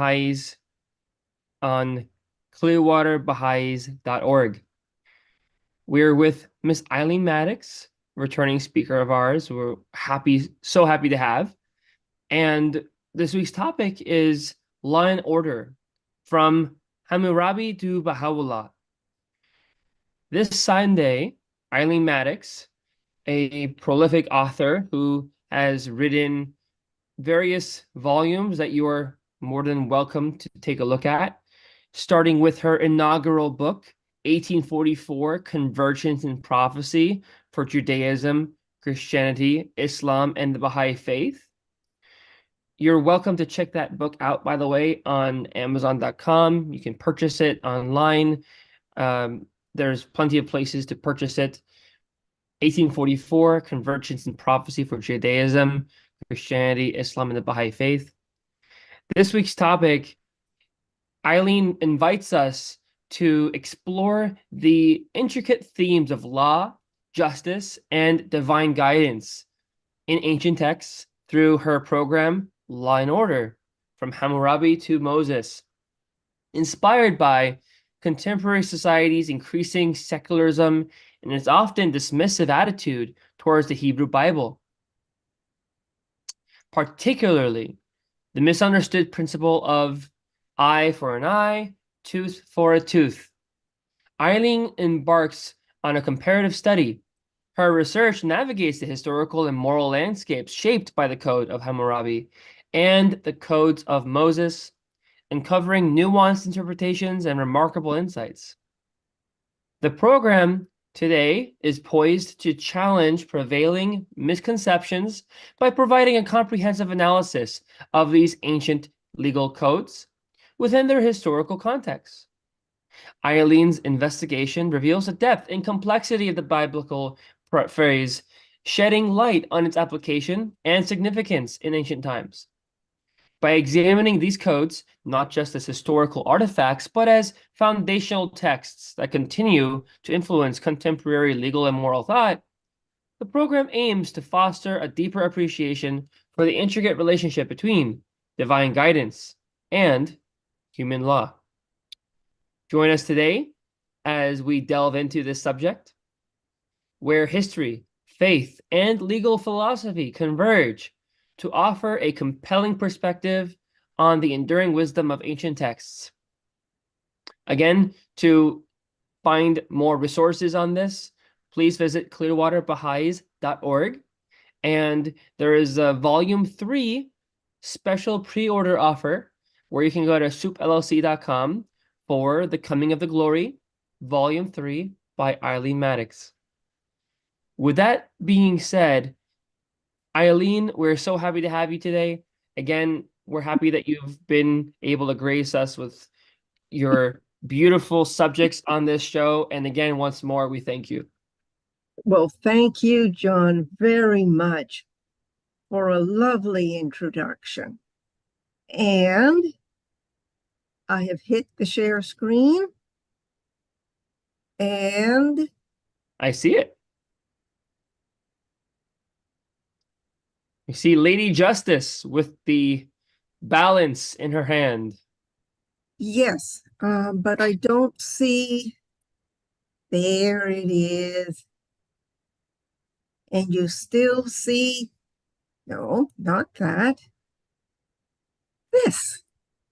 Baha'is on clearwaterbaha'is.org. We're with Miss Eileen Maddox, returning speaker of ours. We're so happy to have. And this week's topic is Law and Order, from Hammurabi to Baha'u'llah. This Sunday, Eileen Maddox, a prolific author who has written various volumes that you are more than welcome to take a look at, starting with her inaugural book, 1844, Convergence in Prophecy for Judaism, Christianity, Islam, and the Baha'i Faith. You're welcome to check that book out, by the way, on Amazon.com. You can purchase it online. There's plenty of places to purchase it. 1844, Convergence in Prophecy for Judaism, Christianity, Islam, and the Baha'i Faith. This week's topic, Eileen invites us to explore the intricate themes of law, justice, and divine guidance in ancient texts through her program, Law and Order, from Hammurabi to Moses, inspired by contemporary society's increasing secularism and its often dismissive attitude towards the Hebrew Bible. Particularly, the misunderstood principle of eye for an eye, tooth for a tooth. Eileen embarks on a comparative study. Her research navigates the historical and moral landscapes shaped by the Code of Hammurabi and the codes of Moses, uncovering nuanced interpretations and remarkable insights. The program today is poised to challenge prevailing misconceptions by providing a comprehensive analysis of these ancient legal codes within their historical context. Eileen's investigation reveals the depth and complexity of the biblical phrase, shedding light on its application and significance in ancient times. By examining these codes, not just as historical artifacts, but as foundational texts that continue to influence contemporary legal and moral thought, the program aims to foster a deeper appreciation for the intricate relationship between divine guidance and human law. Join us today as we delve into this subject, where history, faith, and legal philosophy converge to offer a compelling perspective on the enduring wisdom of ancient texts. Again, to find more resources on this, please visit clearwaterbaha'is.org. And there is a Volume 3 special pre-order offer where you can go to soupllc.com for The Coming of the Glory, Volume 3 by Eileen Maddox. With that being said, Eileen, we're so happy to have you today. Again, we're happy that you've been able to grace us with your beautiful subjects on this show. And again, once more, we thank you. Well, thank you, John, very much for a lovely introduction. And I have hit the share screen. And I see it. You see Lady Justice with the balance in her hand. Yes, but I don't see. There it is. And you still see, no, not that. This.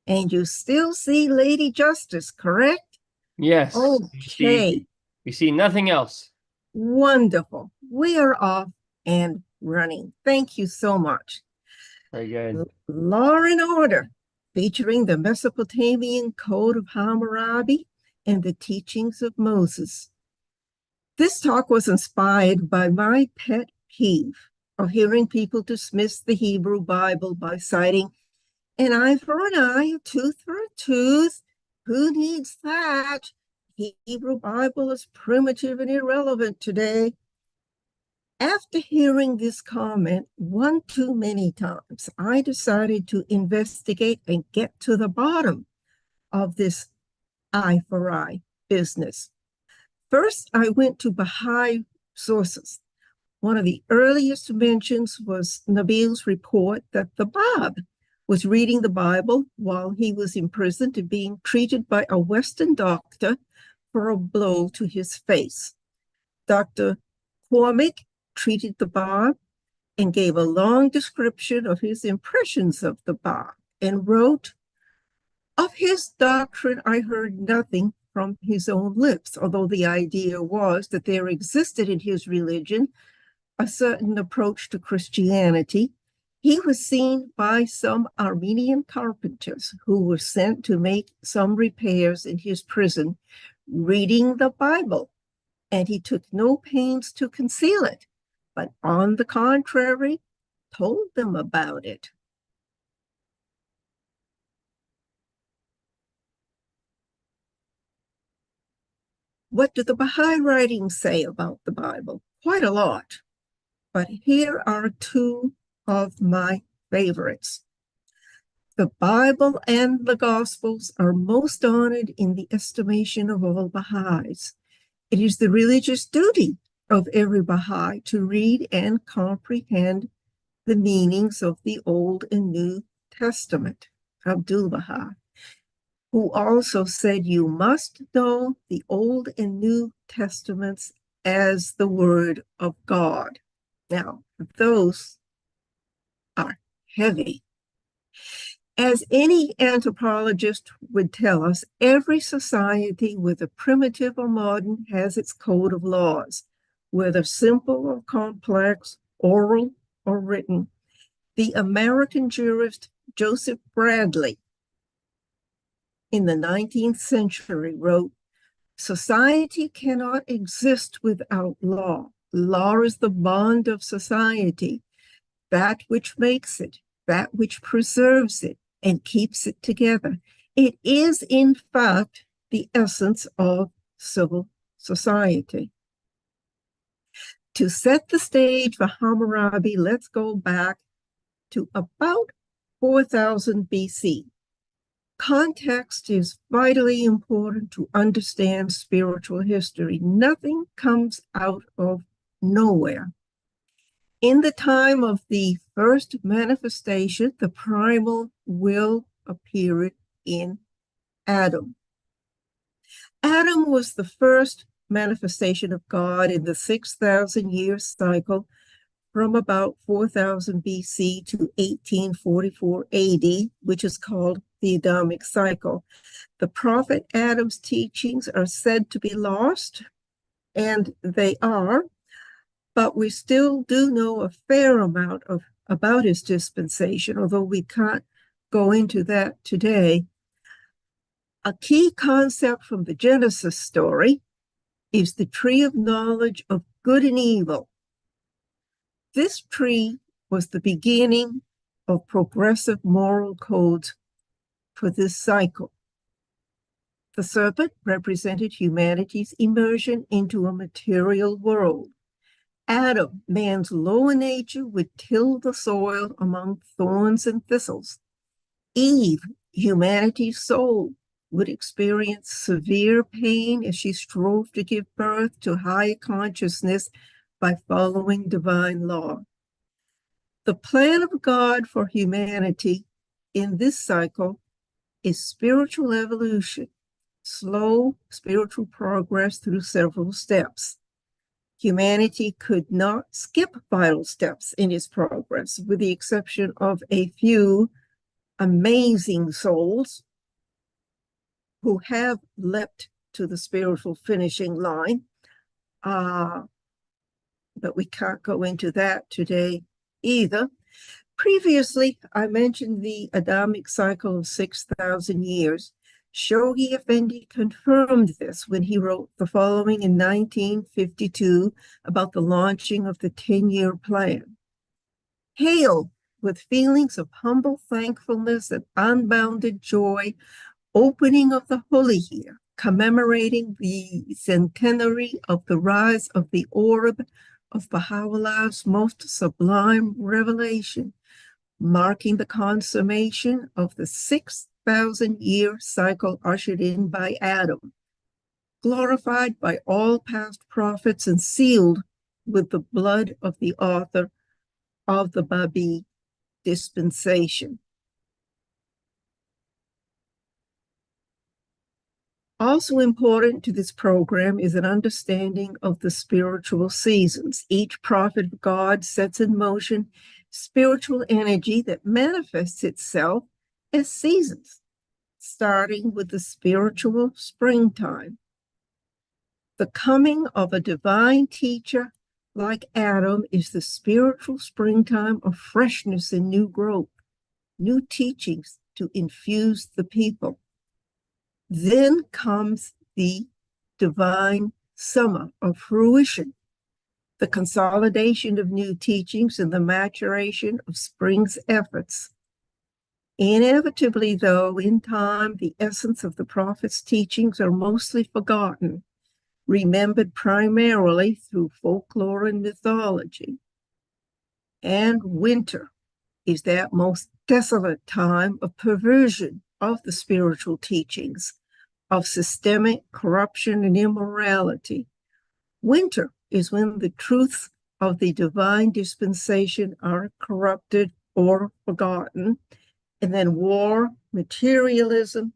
And you still see Lady Justice, correct? Yes. Okay. We see nothing else. Wonderful. We are off and running. Thank you so much. Very good. Law and Order, featuring the Mesopotamian Code of Hammurabi and the teachings of Moses. This talk was inspired by my pet peeve of hearing people dismiss the Hebrew Bible by citing an eye for an eye, a tooth for a tooth. Who needs that? The Hebrew Bible is primitive and irrelevant today. After hearing this comment one too many times, I decided to investigate and get to the bottom of this eye for eye business. First, I went to Baha'i sources. One of the earliest mentions was Nabil's report that the Bab was reading the Bible while he was imprisoned and being treated by a Western doctor for a blow to his face. Dr. Cormick treated the Baha and gave a long description of his impressions of the Baha and wrote, "Of his doctrine I heard nothing from his own lips, although the idea was that there existed in his religion a certain approach to Christianity. He was seen by some Armenian carpenters who were sent to make some repairs in his prison, reading the Bible, and he took no pains to conceal it, but on the contrary, told them about it." What do the Baha'i writings say about the Bible? Quite a lot, but here are two of my favorites. The Bible and the Gospels are most honored in the estimation of all Baha'is. It is the religious duty of every Baha'i to read and comprehend the meanings of the Old and New Testament. Abdu'l-Baha, who also said you must know the Old and New Testaments as the Word of God. Now, those are heavy. As any anthropologist would tell us, every society, whether primitive or modern, has its code of laws, whether simple or complex, oral or written. The American jurist Joseph Bradley in the 19th century wrote, "Society cannot exist without law. Law is the bond of society, that which makes it, that which preserves it, and keeps it together. It is, in fact, the essence of civil society." To set the stage for Hammurabi, let's go back to about 4000 BC. Context is vitally important to understand spiritual history. Nothing comes out of nowhere. In the time of the first manifestation, the primal will appeared in Adam. Adam was the first manifestation of God in the 6,000-year cycle from about 4000 BC to 1844 AD, which is called the Adamic cycle. The prophet Adam's teachings are said to be lost, and they are, but we still do know a fair amount about his dispensation, although we can't go into that today. A key concept from the Genesis story is the tree of knowledge of good and evil. This tree was the beginning of progressive moral codes for this cycle. The serpent represented humanity's immersion into a material world. Adam, man's lower nature, would till the soil among thorns and thistles. Eve, humanity's soul, would experience severe pain as she strove to give birth to higher consciousness by following divine law. The plan of God for humanity in this cycle is spiritual evolution, slow spiritual progress through several steps. Humanity could not skip vital steps in its progress, with the exception of a few amazing souls who have leapt to the spiritual finishing line. But we can't go into that today either. Previously, I mentioned the Adamic cycle of 6,000 years. Shoghi Effendi confirmed this when he wrote the following in 1952 about the launching of the 10-year plan. "Hail, with feelings of humble thankfulness and unbounded joy, opening of the holy year, commemorating the centenary of the rise of the orb of Baha'u'llah's most sublime revelation, marking the consummation of the 6,000-year cycle ushered in by Adam, glorified by all past prophets and sealed with the blood of the author of the Babi dispensation." Also important to this program is an understanding of the spiritual seasons. Each prophet of God sets in motion spiritual energy that manifests itself as seasons, starting with the spiritual springtime. The coming of a divine teacher like Adam is the spiritual springtime of freshness and new growth, new teachings to infuse the people. Then comes the divine summer of fruition, the consolidation of new teachings and the maturation of spring's efforts. Inevitably, though, in time, the essence of the prophet's teachings are mostly forgotten, remembered primarily through folklore and mythology. And winter is that most desolate time of perversion of the spiritual teachings, of systemic corruption and immorality. Winter is when the truths of the divine dispensation are corrupted or forgotten, and then war, materialism,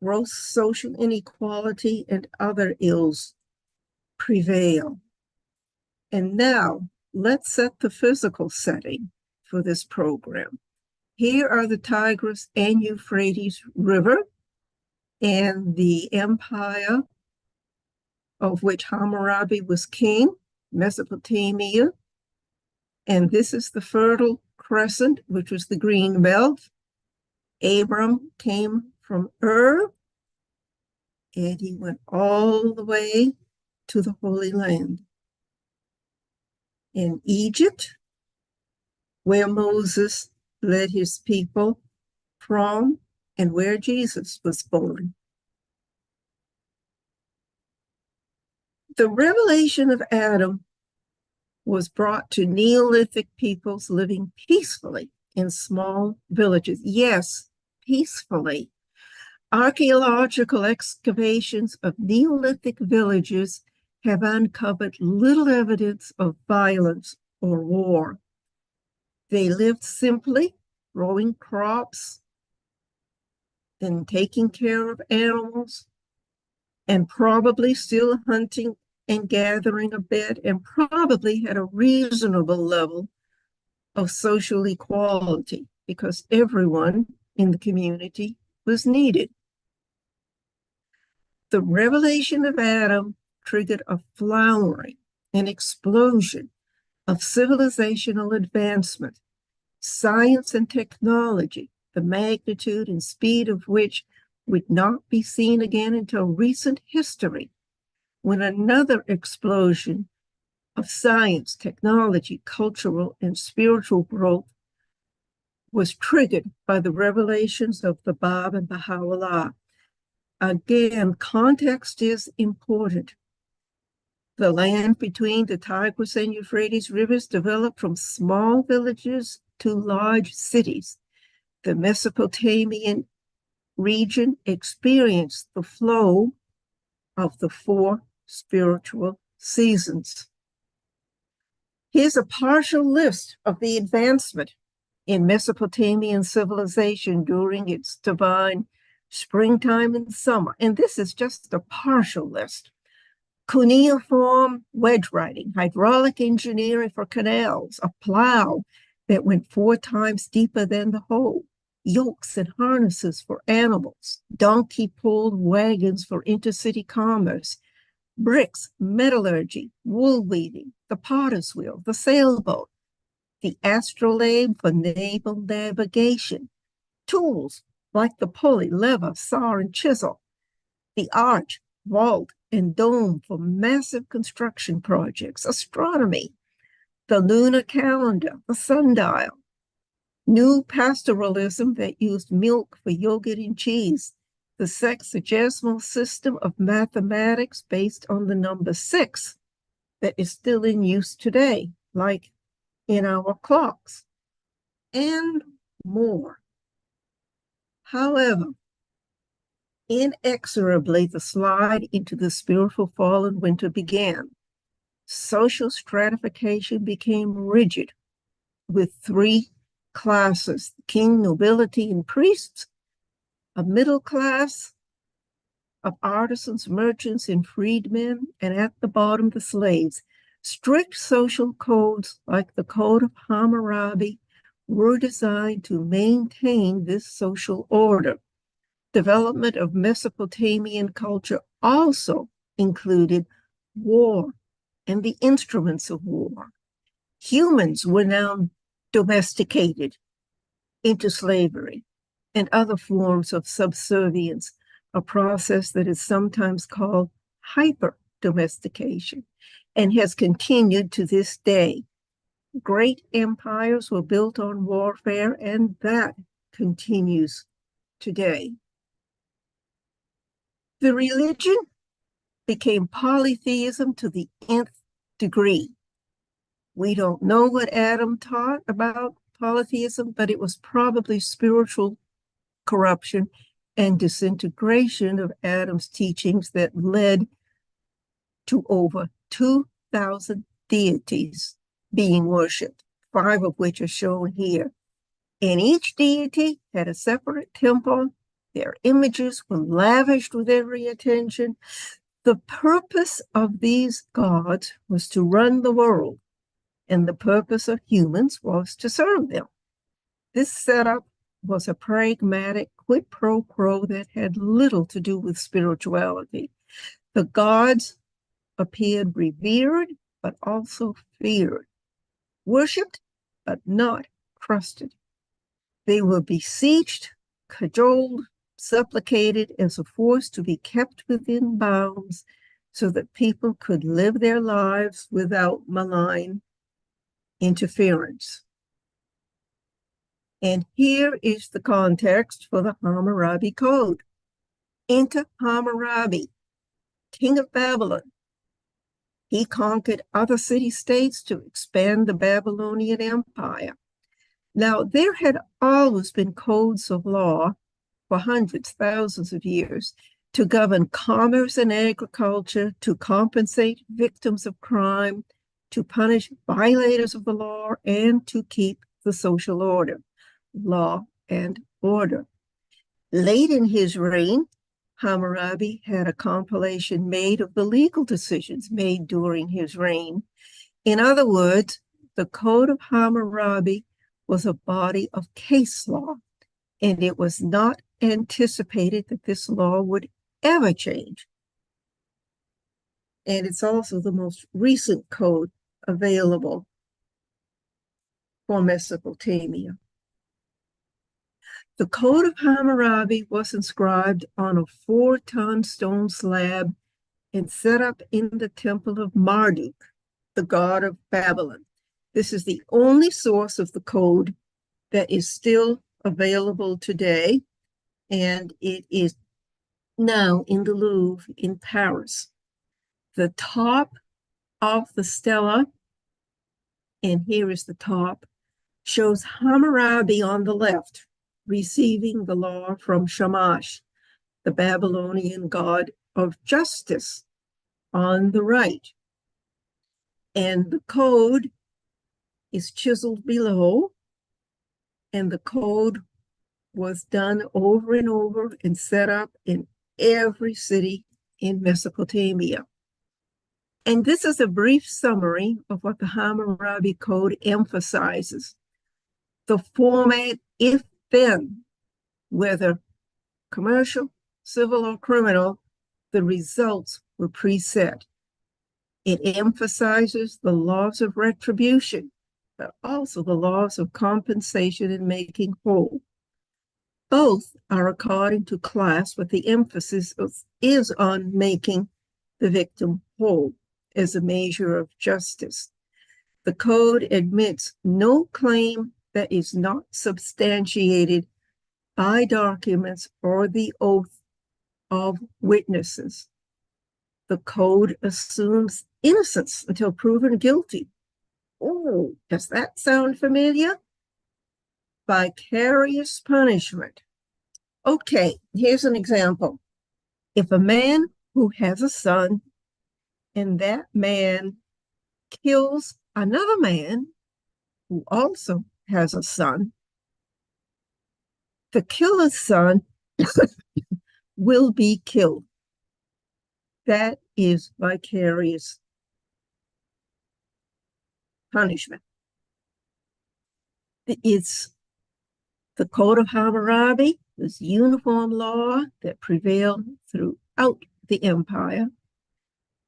gross social inequality, and other ills prevail. And now, let's set the physical setting for this program. Here are the Tigris and Euphrates River and the empire of which Hammurabi was king, Mesopotamia. And this is the Fertile Crescent, which was the green belt. Abram came from Ur, and he went all the way to the Holy Land. In Egypt, where Moses led his people from and where Jesus was born. The revelation of Adam was brought to Neolithic peoples living peacefully in small villages. Yes, peacefully. Archaeological excavations of Neolithic villages have uncovered little evidence of violence or war. They lived simply, growing crops and taking care of animals, and probably still hunting and gathering a bit, and probably had a reasonable level of social equality because everyone in the community was needed. The revelation of Adam triggered a flowering, an explosion of civilizational advancement, science and technology, the magnitude and speed of which would not be seen again until recent history, when another explosion of science, technology, cultural, and spiritual growth was triggered by the revelations of the Bab and Baha'u'llah. Again, context is important. The land between the Tigris and Euphrates rivers developed from small villages to large cities. The Mesopotamian region experienced the flow of the four spiritual seasons. Here's a partial list of the advancement in Mesopotamian civilization during its divine springtime and summer. And this is just a partial list. Cuneiform wedge writing, hydraulic engineering for canals, a plow that went 4 times deeper than the hoe, yokes and harnesses for animals, donkey-pulled wagons for intercity commerce, bricks, metallurgy, wool weaving, the potter's wheel, the sailboat, the astrolabe for naval navigation, tools like the pulley, lever, saw, and chisel, the arch, vault, and dome for massive construction projects, astronomy, the lunar calendar, the sundial, new pastoralism that used milk for yogurt and cheese, the sexagesimal system of mathematics based on the number 6 that is still in use today, like in our clocks, and more. However, inexorably, the slide into the spiritual fall and winter began. Social stratification became rigid, with 3 classes: king, nobility, and priests, a middle class, of artisans, merchants, and freedmen, and at the bottom, the slaves. Strict social codes like the Code of Hammurabi were designed to maintain this social order. Development of Mesopotamian culture also included war and the instruments of war. Humans were now domesticated into slavery and other forms of subservience, a process that is sometimes called hyper-domestication and has continued to this day. Great empires were built on warfare, and that continues today. The religion became polytheism to the nth degree. We don't know what Adam taught about polytheism, but it was probably spiritual corruption and disintegration of Adam's teachings that led to over 2,000 deities being worshipped, 5 of which are shown here. And each deity had a separate temple. Their images were lavished with every attention. The purpose of these gods was to run the world, and the purpose of humans was to serve them. This setup was a pragmatic quid pro quo that had little to do with spirituality. The gods appeared revered, but also feared, worshipped, but not trusted. They were beseeched, cajoled, supplicated as a force to be kept within bounds so that people could live their lives without malign interference. And here is the context for the Hammurabi Code. Enter Hammurabi, king of Babylon. He conquered other city-states to expand the Babylonian Empire. Now, there had always been codes of law for hundreds, thousands of years to govern commerce and agriculture, to compensate victims of crime, to punish violators of the law, and to keep the social order. Law and order. Late in his reign, Hammurabi had a compilation made of the legal decisions made during his reign. In other words, the Code of Hammurabi was a body of case law, and it was not anticipated that this law would ever change. And it's also the most recent code available for Mesopotamia. The Code of Hammurabi was inscribed on a 4-ton stone slab and set up in the temple of Marduk, the god of Babylon. This is the only source of the code that is still available today, and it is now in the Louvre in Paris. The top of the stela, and here is the top, shows Hammurabi on the left, receiving the law from Shamash, the Babylonian god of justice, on the right. And the code is chiseled below, and the code was done over and over and set up in every city in Mesopotamia. And this is a brief summary of what the Hammurabi Code emphasizes. The format, if then, whether commercial, civil, or criminal, the results were preset. It emphasizes the laws of retribution, but also the laws of compensation and making whole. Both are according to class, but the emphasis is on making the victim whole as a measure of justice. The code admits no claim that is not substantiated by documents or the oath of witnesses. The code assumes innocence until proven guilty. Oh, does that sound familiar? Vicarious punishment. Okay, here's an example. If a man who has a son and that man kills another man who also has a son, the killer's son will be killed That is vicarious punishment. It's the Code of Hammurabi, this uniform law that prevailed throughout the empire.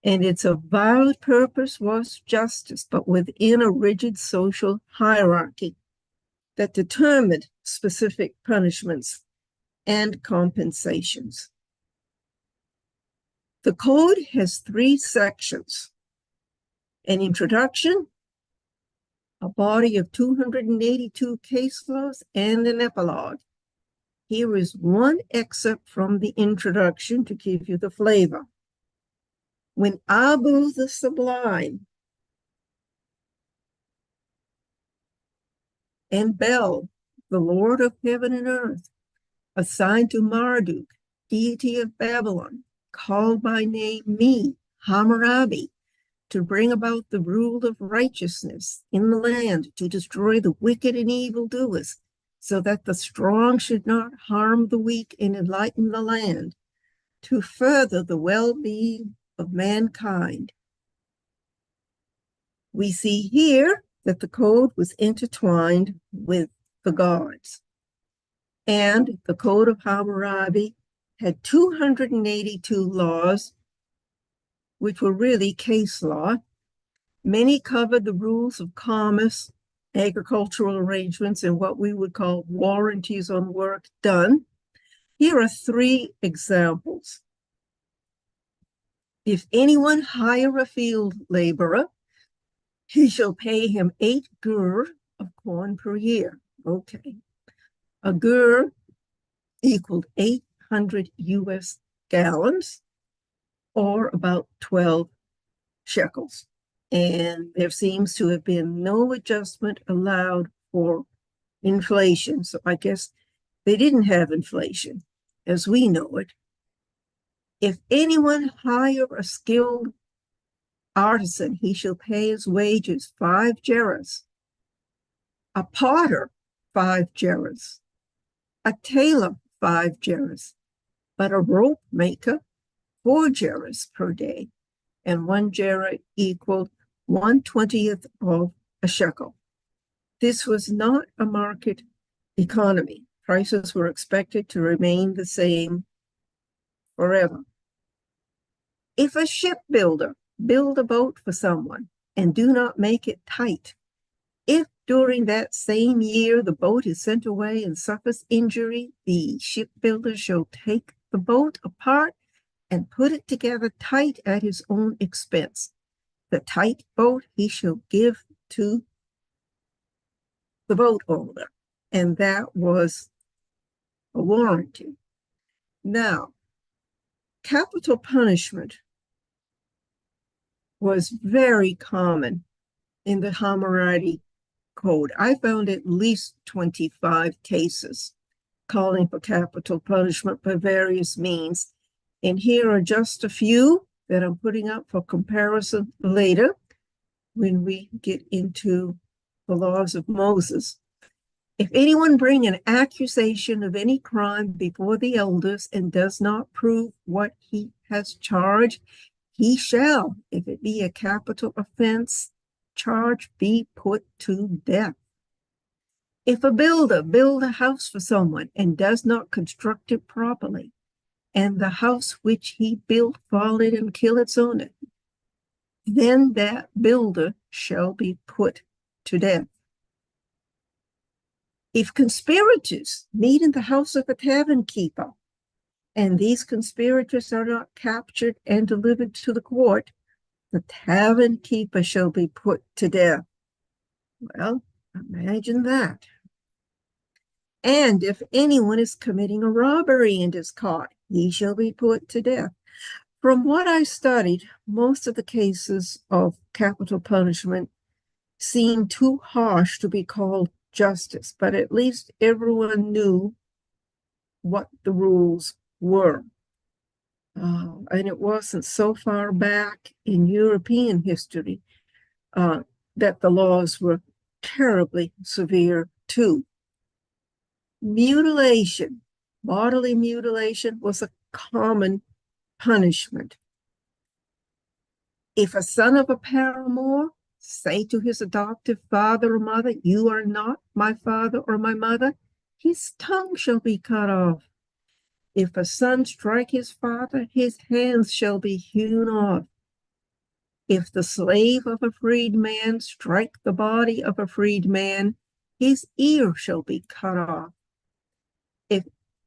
And its avowed purpose was justice, but within a rigid social hierarchy that determined specific punishments and compensations. The code has 3 sections: an introduction, a body of 282 case laws, and an epilogue. Here is one excerpt from the introduction to give you the flavor. When Abu the Sublime and Bel, the Lord of heaven and earth, assigned to Marduk, deity of Babylon, called by name me, Hammurabi, to bring about the rule of righteousness in the land, to destroy the wicked and evil doers, so that the strong should not harm the weak and enlighten the land, to further the well-being of mankind. We see here that the code was intertwined with the gods. And the Code of Hammurabi had 282 laws, which were really case law. Many covered the rules of commerce, agricultural arrangements, and what we would call warranties on work done. Here are 3 examples. If anyone hire a field laborer, he shall pay him 8 gur of corn per year. Okay. A gur equaled 800 US gallons, or about 12 shekels. And there seems to have been no adjustment allowed for inflation. So I guess they didn't have inflation as we know it. If anyone hire a skilled artisan, he shall pay his wages 5 gerahs. A potter, 5 gerahs. A tailor, 5 gerahs. But a rope maker, 4 gerahs per day. And 1 gerah equaled 1/20th of a shekel. This was not a market economy. Prices were expected to remain the same forever. If a shipbuilder build a boat for someone and do not make it tight, if during that same year the boat is sent away and suffers injury, the shipbuilder shall take the boat apart and put it together tight at his own expense. The tight boat he shall give to the boat owner, and that was a warranty. Now, capital punishment was very common in the Hammurabi Code. I found at least 25 cases calling for capital punishment by various means. And here are just a few that I'm putting up for comparison later when we get into the laws of Moses. If anyone bring an accusation of any crime before the elders and does not prove what he has charged, he shall, if it be a capital offense, charge be put to death. If a builder build a house for someone and does not construct it properly, and the house which he built fall in and kill its owner, then that builder shall be put to death. If conspirators meet in the house of a tavern keeper, and these conspirators are not captured and delivered to the court, the tavern keeper shall be put to death. Well, imagine that. And if anyone is committing a robbery and is caught, he shall be put to death. From what I studied, most of the cases of capital punishment seem too harsh to be called justice, but at least everyone knew what the rules were. And it wasn't so far back in European history that the laws were terribly severe too. Mutilation, bodily mutilation, was a common punishment. If a son of a paramour say to his adoptive father or mother, "You are not my father or my mother," his tongue shall be cut off. If a son strike his father, his hands shall be hewn off. If the slave of a freedman strike the body of a freedman, his ear shall be cut off. If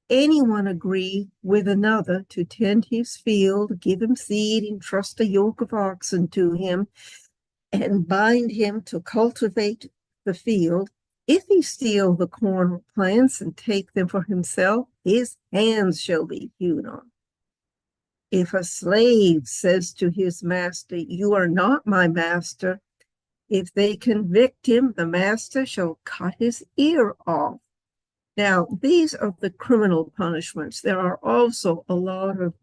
anyone agree with another to tend his field, give him seed, entrust a yoke of oxen to him, and bind him to cultivate the field, if he steal the corn or plants and take them for himself, his hands shall be hewn off. If a slave says to his master, "You are not my master," if they convict him, the master shall cut his ear off. Now, these are the criminal punishments. There are also a lot of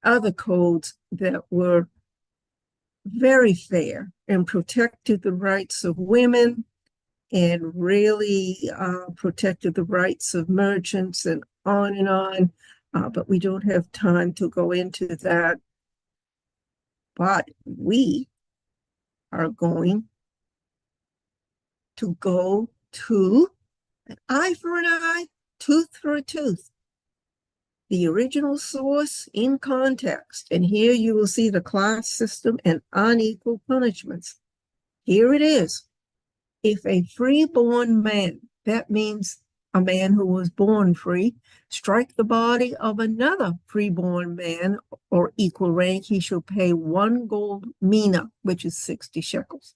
other codes that were very fair and protected the rights of women and really protected the rights of merchants and on and on. But we don't have time to go into that. But we are going to go to an eye for an eye, tooth for a tooth. The original source in context. And here you will see the class system and unequal punishments. Here it is. If a freeborn man, that means a man who was born free, strike the body of another freeborn man or equal rank, he shall pay 1 gold mina, which is 60 shekels.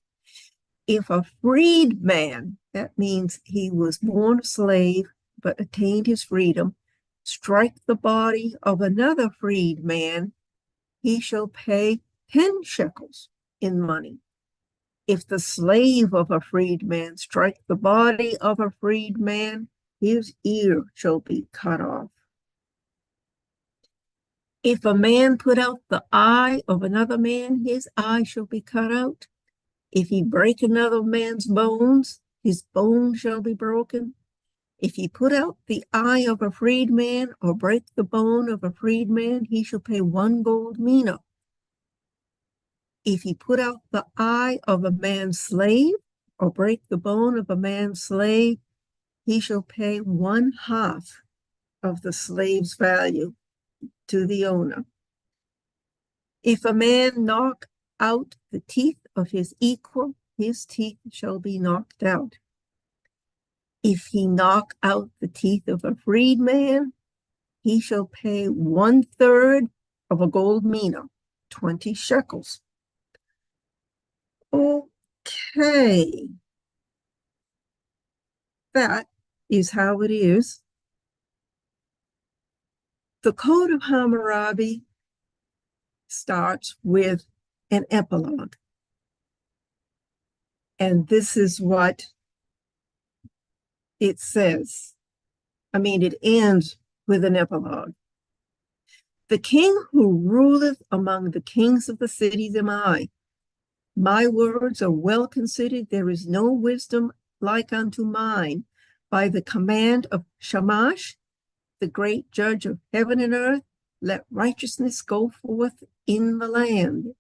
If a freed man, that means he was born a slave but attained his freedom, strike the body of another freed man, he shall pay 10 shekels in money. If the slave of a freed man strike the body of a freed man, his ear shall be cut off. If a man put out the eye of another man, his eye shall be cut out. If he break another man's bones, his bone shall be broken. If he put out the eye of a freedman or break the bone of a freedman, he shall pay 1 gold mina. If he put out the eye of a man's slave or break the bone of a man's slave, he shall pay 1/2 of the slave's value to the owner. If a man knock out the teeth of his equal, his teeth shall be knocked out. If he knock out the teeth of a freedman, he shall pay 1/3 of a gold mina, 20 shekels. Okay. That is how it is. The Code of Hammurabi starts with an epilogue. And this is what it says. It ends with an epilogue. The king who ruleth among the kings of the cities am I. My words are well considered. There is no wisdom like unto mine. By the command of Shamash, the great judge of heaven and earth, let righteousness go forth in the land.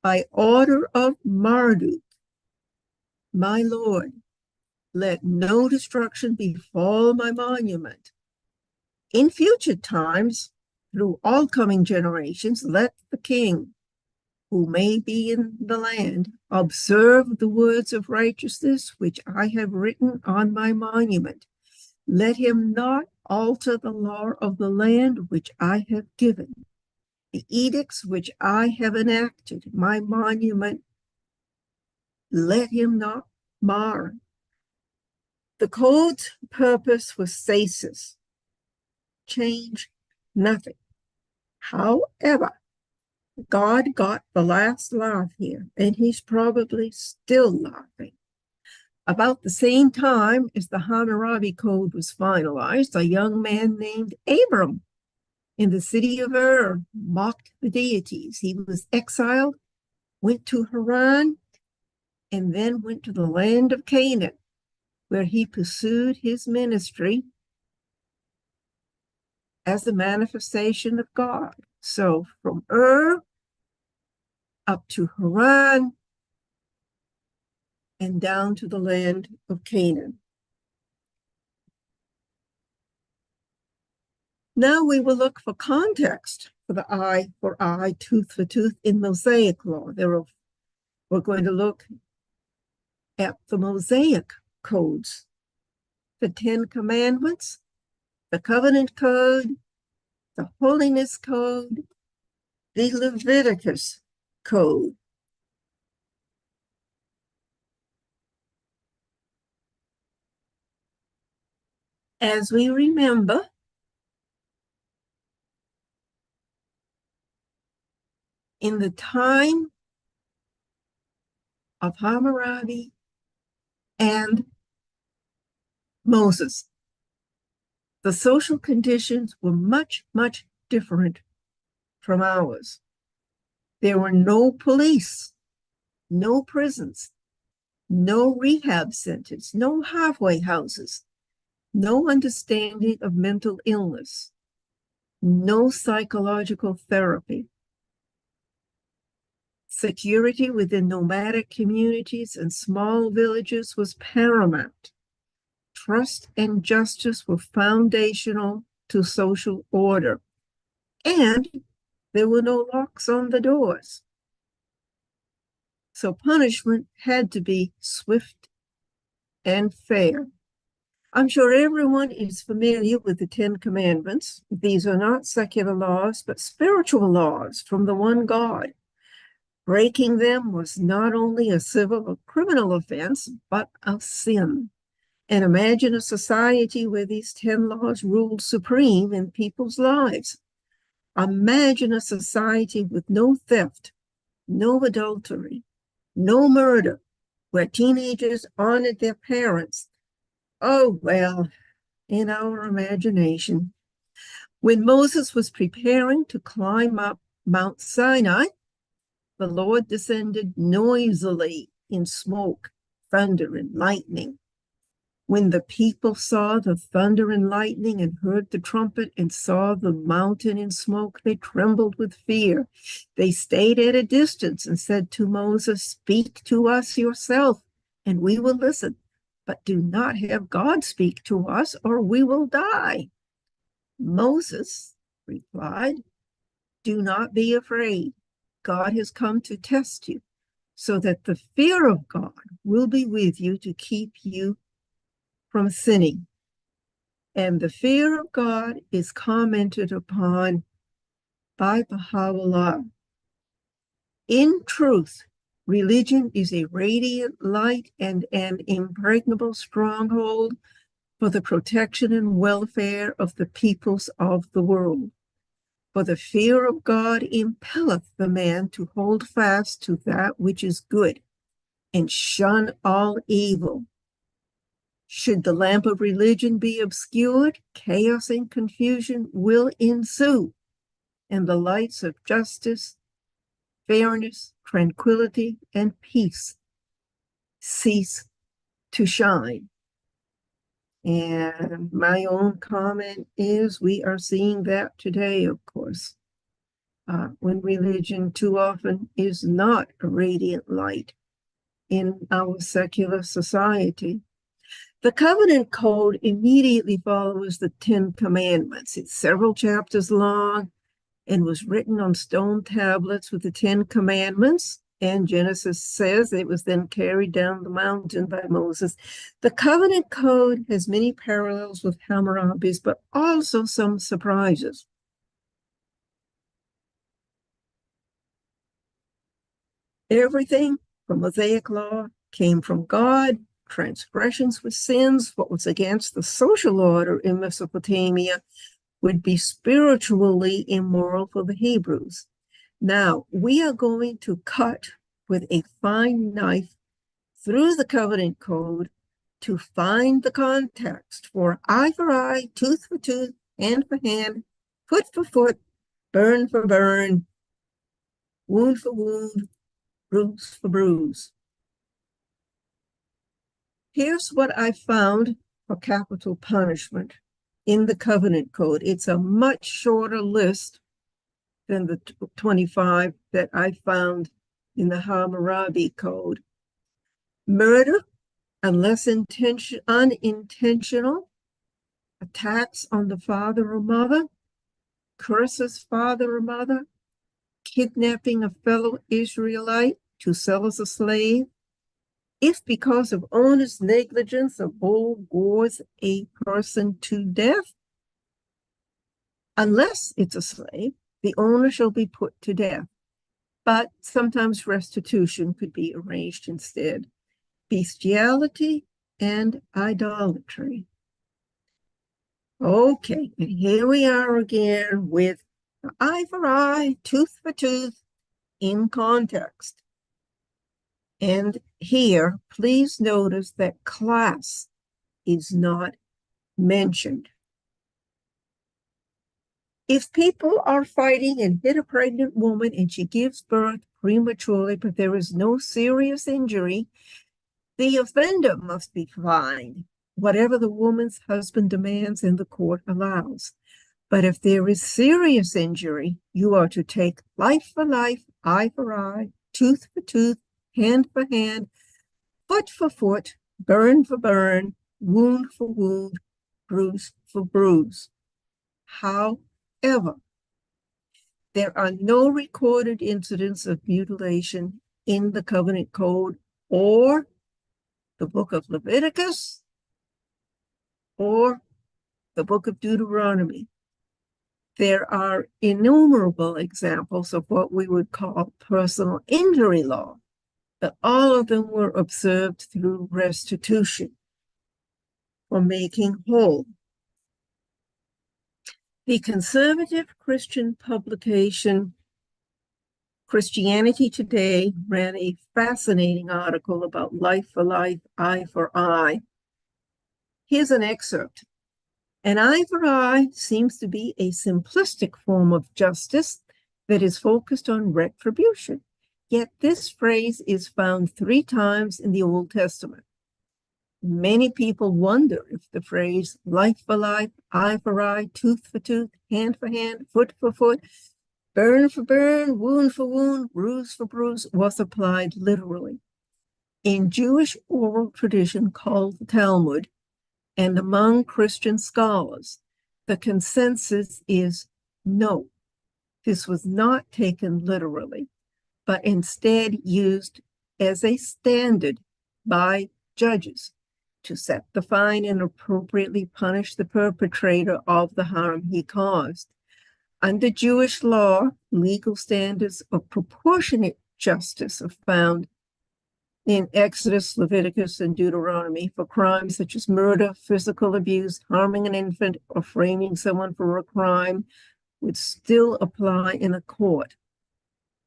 By order of Marduk, my Lord, let no destruction befall my monument. In future times, through all coming generations, let the king, who may be in the land, observe the words of righteousness which I have written on my monument. Let him not alter the law of the land which I have given, the edicts which I have enacted, my monument, let him not mar. The code's purpose was stasis, change nothing. However, God got the last laugh here, and he's probably still laughing. About the same time as the Hammurabi Code was finalized, a young man named Abram in the city of Ur mocked the deities. He was exiled, went to Haran, and then went to the land of Canaan, where he pursued his ministry as a manifestation of God. So from Ur up to Haran, and down to the land of Canaan. Now we will look for context for the eye for eye, tooth for tooth in Mosaic law. We're going to look at the Mosaic codes, the 10 Commandments, the Covenant Code, the Holiness Code, the Leviticus Code. As we remember, in the time of Hammurabi and Moses, the social conditions were much, much different from ours. There were no police, no prisons, no rehab centers, no halfway houses, no understanding of mental illness, no psychological therapy. Security within nomadic communities and small villages was paramount. Trust and justice were foundational to social order, and there were no locks on the doors. So punishment had to be swift and fair. I'm sure everyone is familiar with the 10 Commandments. These are not secular laws, but spiritual laws from the one God. Breaking them was not only a civil or criminal offense, but a sin. And imagine a society where these 10 laws ruled supreme in people's lives. Imagine a society with no theft, no adultery, no murder, where teenagers honored their parents. Oh, well, in our imagination. When Moses was preparing to climb up Mount Sinai, the Lord descended noisily in smoke, thunder, and lightning. When the people saw the thunder and lightning and heard the trumpet and saw the mountain in smoke, they trembled with fear. They stayed at a distance and said to Moses, "Speak to us yourself, and we will listen. But do not have God speak to us, or we will die." Moses replied, "Do not be afraid. God has come to test you, so that the fear of God will be with you to keep you from sinning." And the fear of God is commented upon by Baha. In truth, religion is a radiant light and an impregnable stronghold for the protection and welfare of the peoples of the world. For the fear of God impelleth the man to hold fast to that which is good and shun all evil. Should the lamp of religion be obscured, chaos and confusion will ensue, and the lights of justice, fairness, tranquility, and peace cease to shine. And my own comment is we are seeing that today, of course, when religion too often is not a radiant light in our secular society. The Covenant Code immediately follows the 10 Commandments. It's several chapters long and was written on stone tablets with the 10 Commandments. And Genesis says it was then carried down the mountain by Moses. The Covenant Code has many parallels with Hammurabi's, but also some surprises. Everything from Mosaic law came from God. Transgressions were sins. What was against the social order in Mesopotamia would be spiritually immoral for the Hebrews. Now, we are going to cut with a fine knife through the Covenant Code to find the context for eye for eye, tooth for tooth, hand for hand, foot for foot, burn for burn, wound for wound, bruise for bruise. Here's what I found for capital punishment in the Covenant Code. It's a much shorter list than the 25 that I found in the Hammurabi Code. Murder, unless unintentional, attacks on the father or mother, curses father or mother, kidnapping a fellow Israelite to sell as a slave, if because of owner's negligence a bull gores a person to death, unless it's a slave, the owner shall be put to death. But sometimes restitution could be arranged instead. Bestiality and idolatry. Okay, and here we are again with eye for eye, tooth for tooth in context. And here, please notice that class is not mentioned. If people are fighting and hit a pregnant woman and she gives birth prematurely, but there is no serious injury, the offender must be fined, whatever the woman's husband demands and the court allows. But if there is serious injury, you are to take life for life, eye for eye, tooth for tooth, hand for hand, foot for foot, burn for burn, wound for wound, bruise for bruise. However, there are no recorded incidents of mutilation in the Covenant Code or the book of Leviticus or the book of Deuteronomy. There are innumerable examples of what we would call personal injury law, but all of them were observed through restitution or making whole. The conservative Christian publication Christianity Today ran a fascinating article about life for life, eye for eye. Here's an excerpt. An eye for eye seems to be a simplistic form of justice that is focused on retribution. Yet this phrase is found 3 times in the Old Testament. Many people wonder if the phrase life for life, eye for eye, tooth for tooth, hand for hand, foot for foot, burn for burn, wound for wound, bruise for bruise was applied literally. In Jewish oral tradition called the Talmud, and among Christian scholars, the consensus is no. This was not taken literally, but instead used as a standard by judges to set the fine and appropriately punish the perpetrator of the harm he caused. Under Jewish law, legal standards of proportionate justice are found in Exodus, Leviticus, and Deuteronomy for crimes such as murder, physical abuse, harming an infant, or framing someone for a crime would still apply in a court.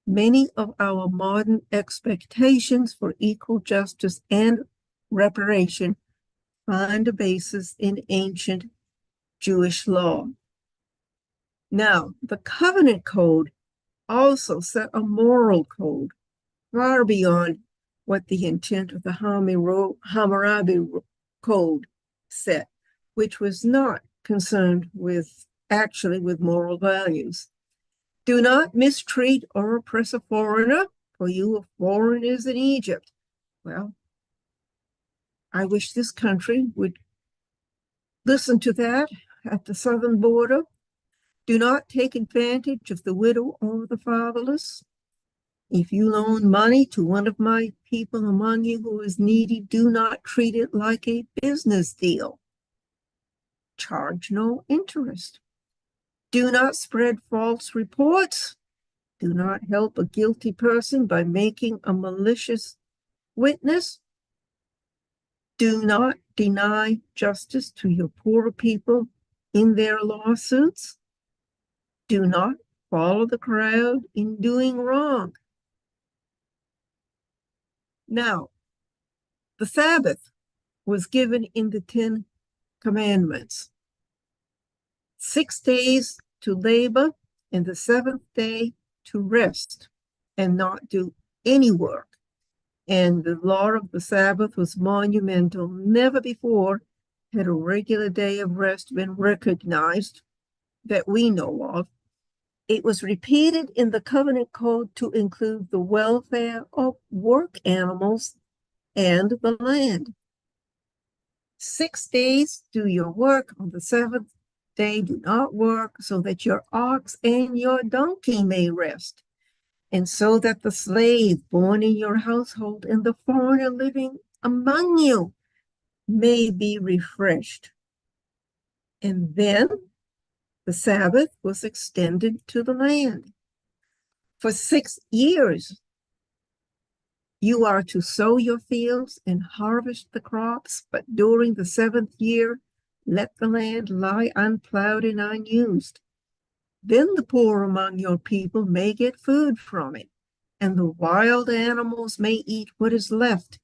Many of our modern expectations for equal justice and reparation find a basis in ancient Jewish law. Now, the Covenant Code also set a moral code far beyond what the intent of the Hammurabi Code set, which was not concerned with moral values. Do not mistreat or oppress a foreigner, for you are foreigners in Egypt. Well, I wish this country would listen to that at the southern border. Do not take advantage of the widow or the fatherless. If you loan money to one of my people among you who is needy, do not treat it like a business deal. Charge no interest. Do not spread false reports. Do not help a guilty person by making a malicious witness. Do not deny justice to your poorer people in their lawsuits. Do not follow the crowd in doing wrong. Now, the Sabbath was given in the 10 Commandments. 6 days to labor, and the 7th day to rest and not do any work. And the law of the Sabbath was monumental. Never before had a regular day of rest been recognized that we know of. It was repeated in the covenant code to include the welfare of work animals and the land. 6 days do your work, on the seventh day do not work, so that your ox and your donkey may rest, and so that the slave born in your household and the foreigner living among you may be refreshed. And then the Sabbath was extended to the land. For 6 years, you are to sow your fields and harvest the crops, but during the 7th year, let the land lie unplowed and unused. Then the poor among your people may get food from it, and the wild animals may eat what is left.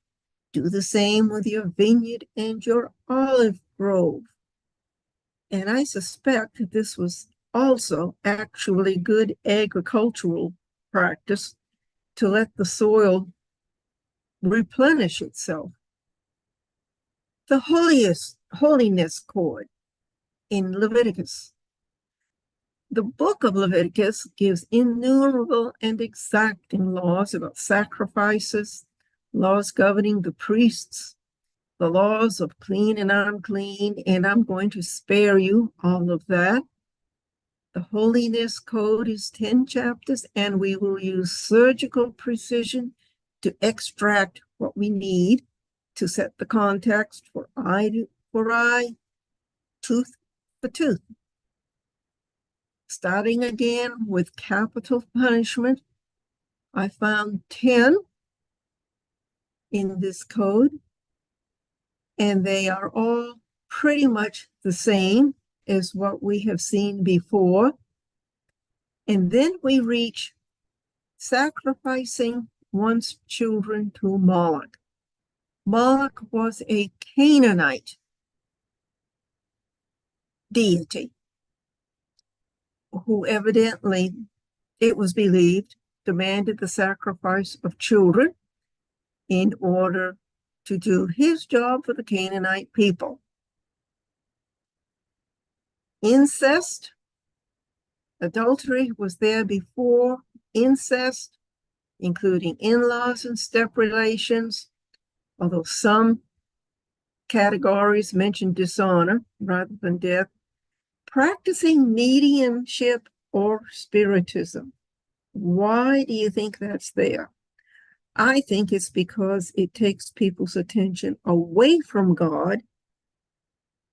Do the same with your vineyard and your olive grove. And I suspect that this was also actually good agricultural practice to let the soil replenish itself. The holiness cord in Leviticus. The book of Leviticus gives innumerable and exacting laws about sacrifices, laws governing the priests, the laws of clean and unclean, and I'm going to spare you all of that. The holiness code is 10 chapters, and we will use surgical precision to extract what we need to set the context for eye for eye, tooth for tooth. Starting again with capital punishment, I found 10 in this code, and they are all pretty much the same as what we have seen before. And then we reach sacrificing one's children to Moloch. Moloch was a Canaanite deity who evidently, it was believed, demanded the sacrifice of children in order to do his job for the Canaanite people. Incest, adultery was there before incest, including in-laws and step relations, although some categories mention dishonor rather than death. Practicing mediumship or spiritism. Why do you think that's there? I think it's because it takes people's attention away from God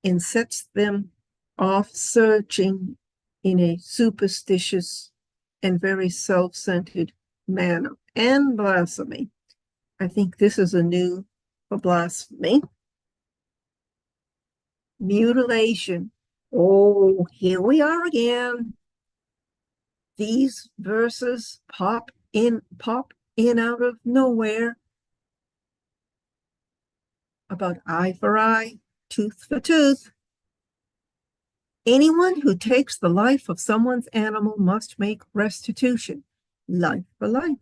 and sets them off searching in a superstitious and very self-centered manner. And blasphemy. I think this is a new for blasphemy. Mutilation. Oh, here we are again. These verses pop in out of nowhere about eye for eye, tooth for tooth. Anyone who takes the life of someone's animal must make restitution, life for life.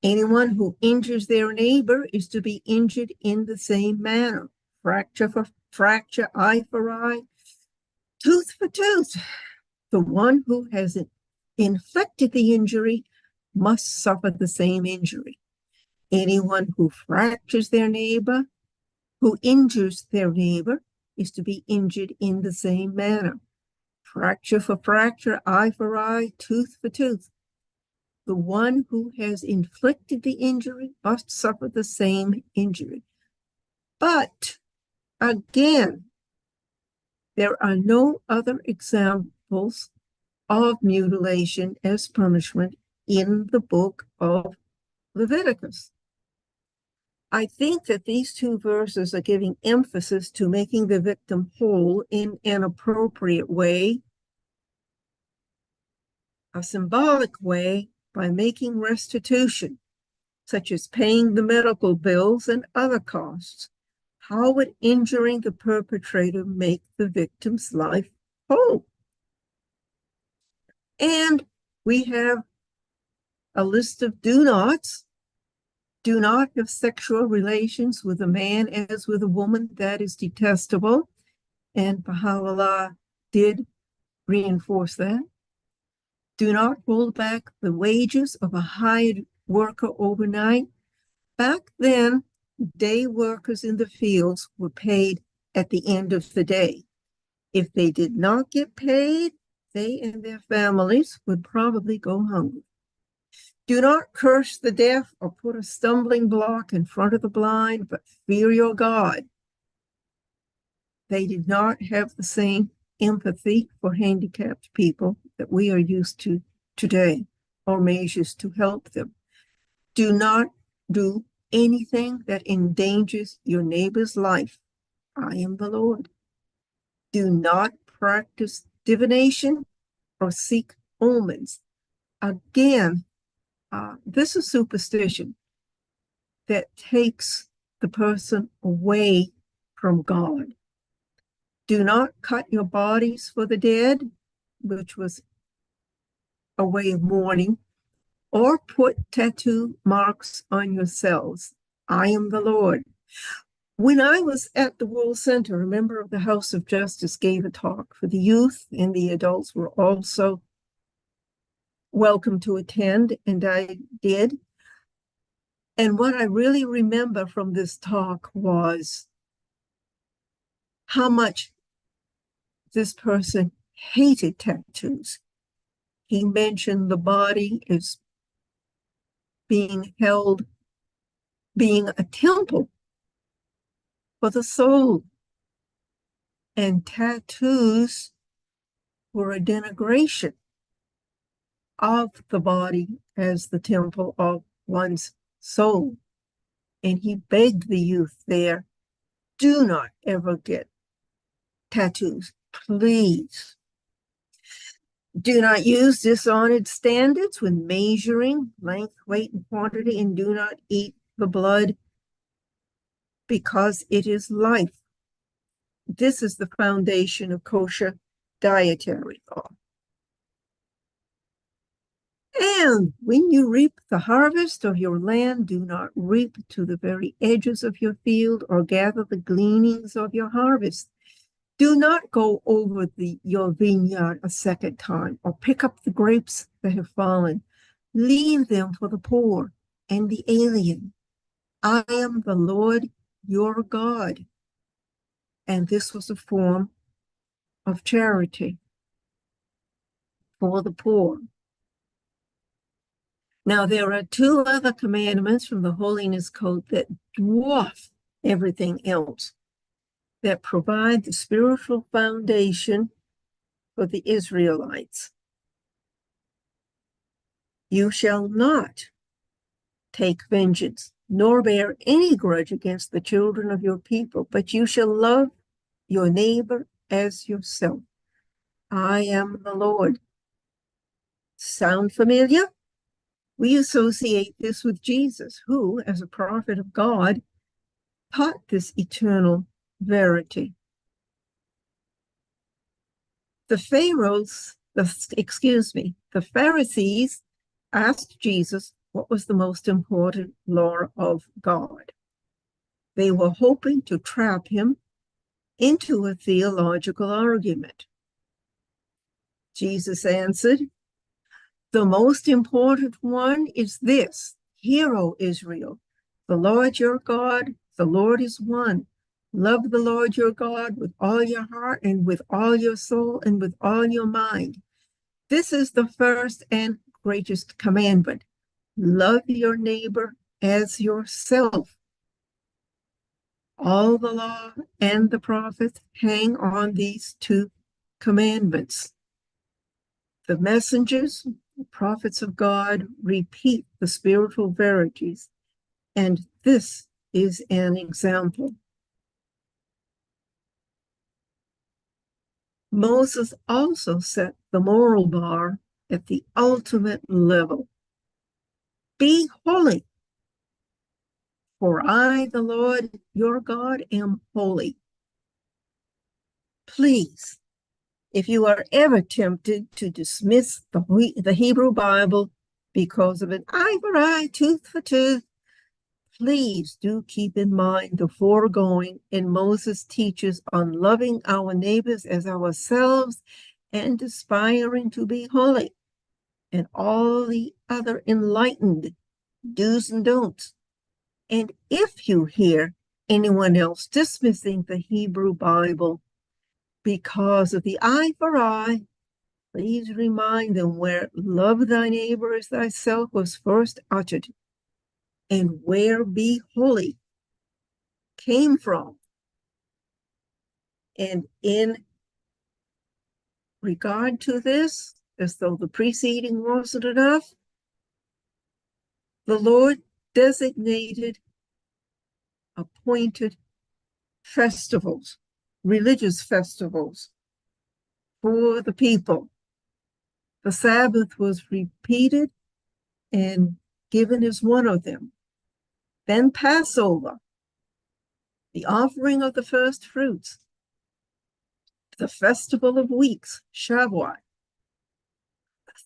Anyone who injures their neighbor is to be injured in the same manner. Fracture for fracture, eye for eye, tooth for tooth. The one who has inflicted the injury must suffer the same injury. Anyone who fractures their neighbor, who injures their neighbor, is to be injured in the same manner. Fracture for fracture, eye for eye, tooth for tooth. The one who has inflicted the injury must suffer the same injury. But again, there are no other examples of mutilation as punishment in the book of Leviticus. I think that these two verses are giving emphasis to making the victim whole in an appropriate way, a symbolic way, by making restitution, such as paying the medical bills and other costs. How would injuring the perpetrator make the victim's life whole? And we have a list of do nots. Do not have sexual relations with a man as with a woman. That is detestable. And Baha'u'llah did reinforce that. Do not hold back the wages of a hired worker overnight. Back then, day workers in the fields were paid at the end of the day. If they did not get paid, they and their families would probably go hungry. Do not curse the deaf or put a stumbling block in front of the blind, but fear your God. They did not have the same empathy for handicapped people that we are used to today, or measures to help them. Do not do anything that endangers your neighbor's life. I am the Lord. Do not practice divination or seek omens. Again, this is superstition that takes the person away from God. Do not cut your bodies for the dead, which was a way of mourning, or put tattoo marks on yourselves. I am the Lord. When I was at the World Center, a member of the House of Justice gave a talk for the youth, and the adults were also welcome to attend, and I did. And what I really remember from this talk was how much this person hated tattoos. He mentioned the body as being held, being a temple for the soul. And tattoos were a denigration of the body as the temple of one's soul. And he begged the youth there, do not ever get tattoos, please. Do not use dishonored standards when measuring length, weight, and quantity, and do not eat the blood because it is life. This is the foundation of kosher dietary law. And when you reap the harvest of your land, do not reap to the very edges of your field or gather the gleanings of your harvest. Do not go over your vineyard a second time or pick up the grapes that have fallen. Leave them for the poor and the alien. I am the Lord your God. And this was a form of charity for the poor. Now, there are two other commandments from the Holiness Code that dwarf everything else, that provide the spiritual foundation for the Israelites. You shall not take vengeance, nor bear any grudge against the children of your people, but you shall love your neighbor as yourself. I am the Lord. Sound familiar? We associate this with Jesus, who, as a prophet of God, taught this eternal verity. The Pharisees asked Jesus what was the most important law of God. They were hoping to trap him into a theological argument. Jesus answered, the most important one is this: Hear, O Israel, the Lord your God, the Lord is one. Love the Lord your God with all your heart and with all your soul and with all your mind. This is the first and greatest commandment. Love your neighbor as yourself. All the law and the prophets hang on these two commandments. The messengers, the prophets of God, repeat the spiritual verities, and this is an example. Moses also set the moral bar at the ultimate level. Be holy, for I, the Lord your God, am holy. Please, if you are ever tempted to dismiss the Hebrew Bible because of an eye for eye, tooth for tooth, please do keep in mind the foregoing, and Moses teaches on loving our neighbors as ourselves and aspiring to be holy. and all the other enlightened do's and don'ts. And if you hear anyone else dismissing the Hebrew Bible because of the eye for eye, please remind them where love thy neighbor as thyself was first uttered, and where be holy came from. And in regard to this, as though the preceding wasn't enough, the Lord designated appointed festivals, religious festivals for the people. The Sabbath was repeated and given as one of them. Then Passover, the offering of the first fruits, the festival of weeks, Shavuot,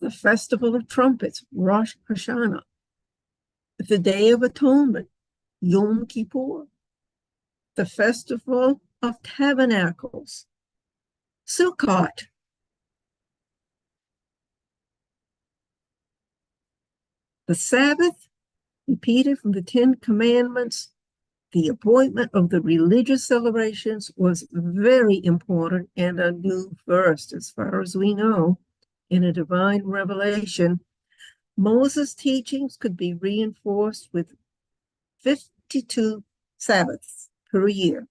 the festival of trumpets, Rosh Hashanah, the Day of Atonement, Yom Kippur, the festival of tabernacles, Sukkot, the Sabbath, repeated from the Ten Commandments. The appointment of the religious celebrations was very important and a new first, as far as we know, in a divine revelation. Moses' teachings could be reinforced with 52 Sabbaths per year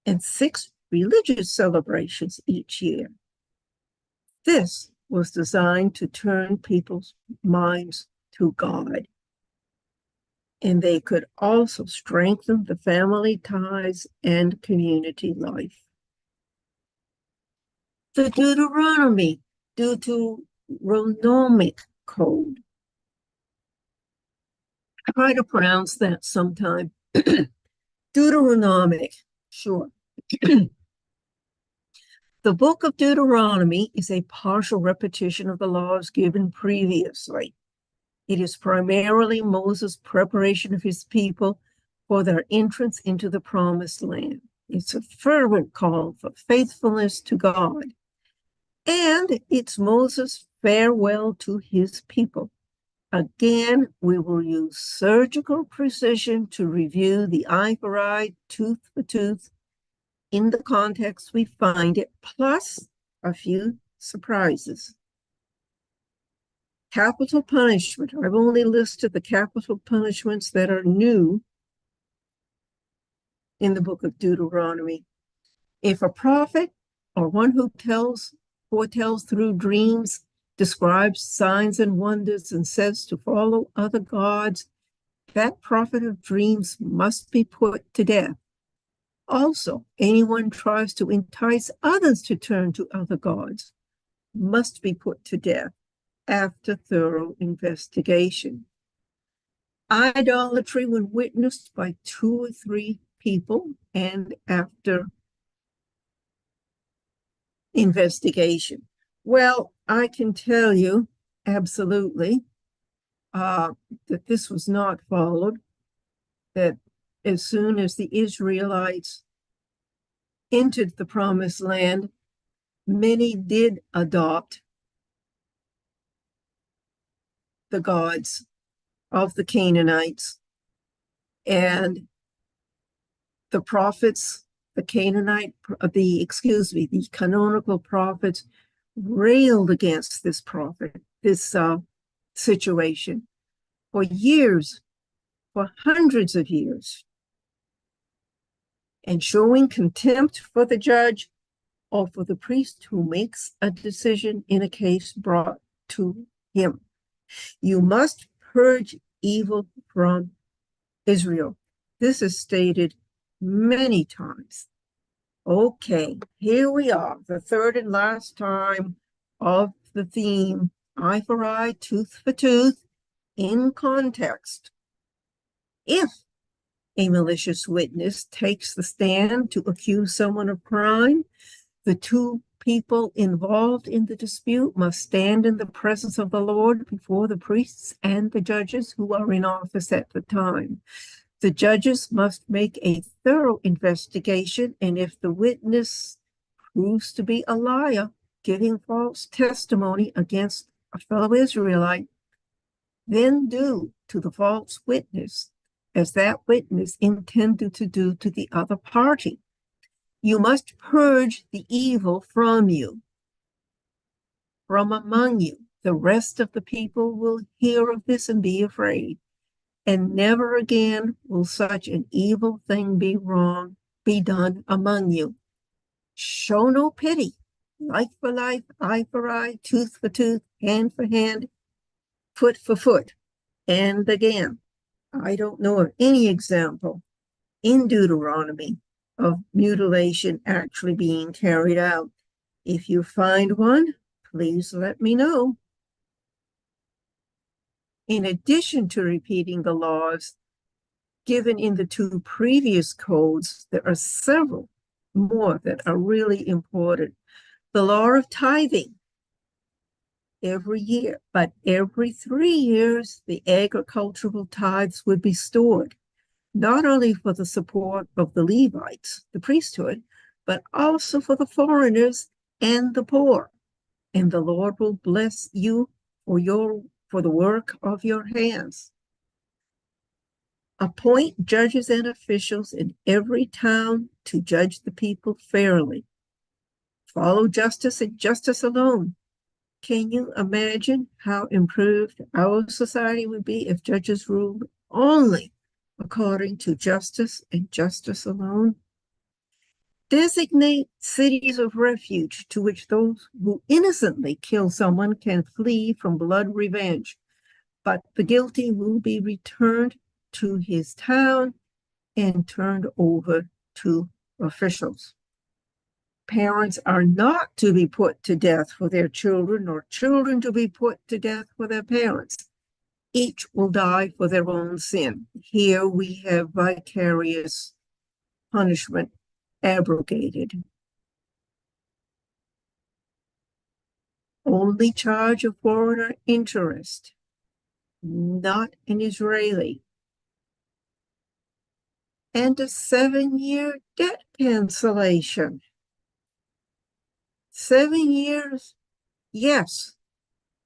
and 6 religious celebrations each year. This was designed to turn people's minds to God. And they could also strengthen the family ties and community life. The Deuteronomy, Deuteronomic Code. Try to pronounce that sometime. Deuteronomic, sure. The book of Deuteronomy is a partial repetition of the laws given previously. It is primarily Moses' preparation of his people for their entrance into the promised land. It's a fervent call for faithfulness to God. And it's Moses' farewell to his people. Again, we will use surgical precision to review the eye for eye, tooth for tooth in the context we find it, plus a few surprises. Capital punishment. I've only listed the capital punishments that are new in the book of Deuteronomy. If a prophet or one who foretells through dreams, describes signs and wonders, and says to follow other gods, that prophet of dreams must be put to death. Also, anyone tries to entice others to turn to other gods must be put to death after thorough investigation. Idolatry, when witnessed by 2 or 3 people and after investigation. Well, I can tell you absolutely that this was not followed, that as soon as the Israelites entered the promised land, many did adopt the gods of the Canaanites, and the prophets, the canonical prophets railed against this situation for years, for hundreds of years, and showing contempt for the judge or for the priest who makes a decision in a case brought to him. You must purge evil from Israel. This is stated many times. Okay, here we are, the third and last time of the theme, eye for eye, tooth for tooth, in context. If a malicious witness takes the stand to accuse someone of crime, the 2 people involved in the dispute must stand in the presence of the Lord before the priests and the judges who are in office at the time. The judges must make a thorough investigation, and if the witness proves to be a liar, giving false testimony against a fellow Israelite, then do to the false witness as that witness intended to do to the other party. You must purge the evil from you, from among you. The rest of the people will hear of this and be afraid, and never again will such an evil thing be done among you. Show no pity, life for life, eye for eye, tooth for tooth, hand for hand, foot for foot. And again, I don't know of any example in Deuteronomy of mutilation actually being carried out. If you find one, please let me know. In addition to repeating the laws given in the two previous codes, there are several more that are really important. The law of tithing every year, but every 3 years, the agricultural tithes would be stored, not only for the support of the Levites, the priesthood, but also for the foreigners and the poor. And the Lord will bless you for the work of your hands. Appoint judges and officials in every town to judge the people fairly. Follow justice and justice alone. Can you imagine how improved our society would be if judges ruled only according to justice and justice alone? Designate cities of refuge to which those who innocently kill someone can flee from blood revenge, but the guilty will be returned to his town and turned over to officials. Parents are not to be put to death for their children, nor children to be put to death for their parents. Each will die for their own sin. Here we have vicarious punishment abrogated. Only charge a foreigner interest, not an Israeli. And a 7-year debt cancellation. 7 years, yes.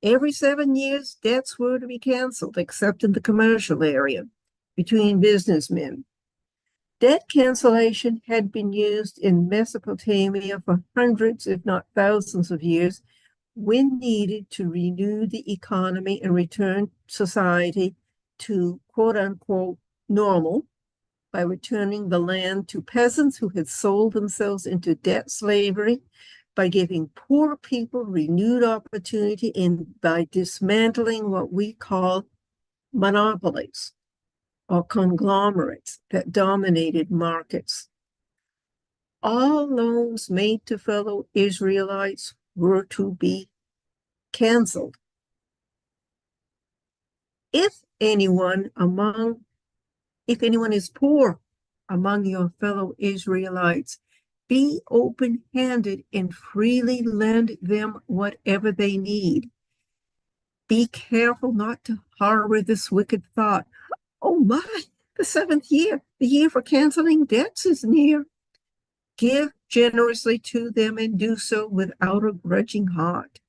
Every 7 years, debts were to be canceled, except in the commercial area between businessmen. Debt cancellation had been used in Mesopotamia for hundreds, if not thousands of years, when needed to renew the economy and return society to quote-unquote normal by returning the land to peasants who had sold themselves into debt slavery, by giving poor people renewed opportunity, and by dismantling what we call monopolies or conglomerates that dominated markets. All loans made to fellow Israelites were to be canceled. If anyone is poor among your fellow Israelites, be open-handed and freely lend them whatever they need. Be careful not to harbor this wicked thought. Oh my, the 7th year, the year for canceling debts is near. Give generously to them and do so without a grudging heart.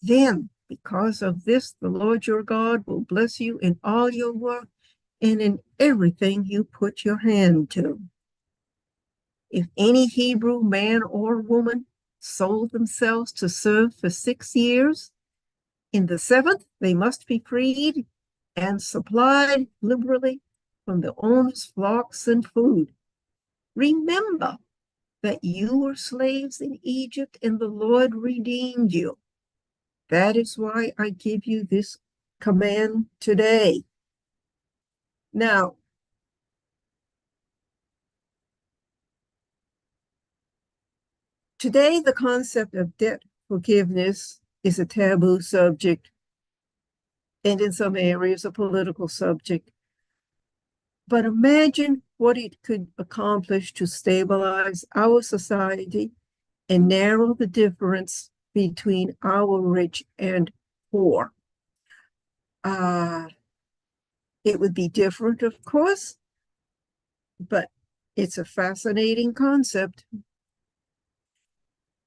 Then, because of this, the Lord your God will bless you in all your work and in everything you put your hand to. If any Hebrew man or woman sold themselves to serve for 6 years, in the 7th they must be freed and supplied liberally from the owner's flocks and food. Remember that you were slaves in Egypt and the Lord redeemed you. That is why I give you this command today. Now, today the concept of debt forgiveness is a taboo subject, and in some areas a political subject. But imagine what it could accomplish to stabilize our society and narrow the difference between our rich and poor. It would be different, of course, but it's a fascinating concept.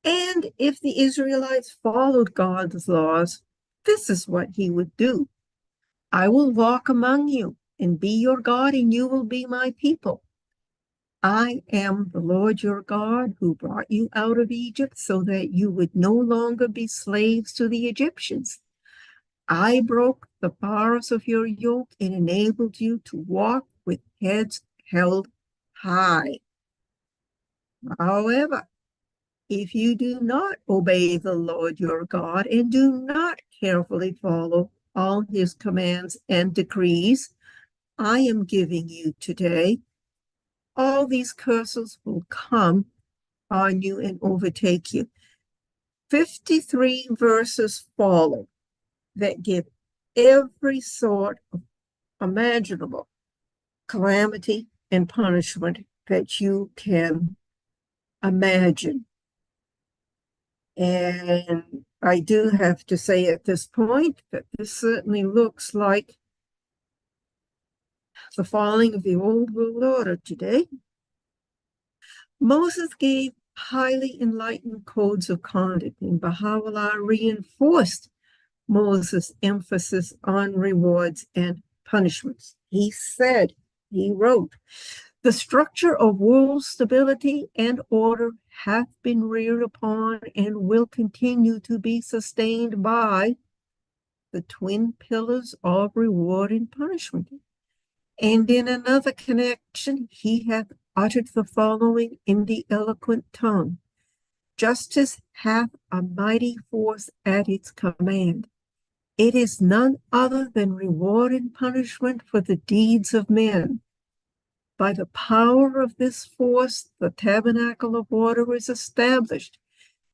And if the Israelites followed God's laws this is what he would do. I will walk among you and be your God, and you will be my people. I am the Lord your God who brought you out of Egypt so that you would no longer be slaves to the Egyptians. I broke the bars of your yoke and enabled you to walk with heads held high. However, if you do not obey the Lord your God and do not carefully follow all his commands and decrees I am giving you today, all these curses will come on you and overtake you. 53 verses follow that give every sort of imaginable calamity and punishment that you can imagine. And I do have to say at this point that this certainly looks like the falling of the old world order today. Moses gave highly enlightened codes of conduct, and Baha'u'llah reinforced Moses' emphasis on rewards and punishments. He wrote, the structure of world stability and order hath been reared upon and will continue to be sustained by the twin pillars of reward and punishment. And in another connection, he hath uttered the following in the eloquent tongue. Justice hath a mighty force at its command. It is none other than reward and punishment for the deeds of men. By the power of this force, the tabernacle of order is established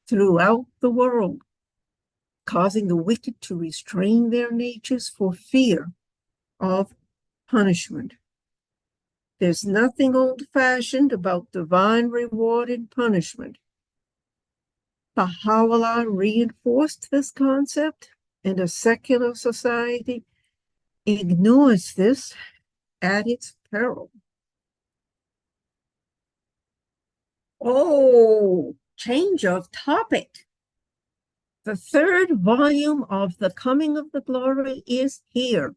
throughout the world, causing the wicked to restrain their natures for fear of punishment. There's nothing old-fashioned about divine reward and punishment. Baha'u'llah reinforced this concept, and a secular society ignores this at its peril. Oh, change of topic. The third volume of The Coming of the Glory is here.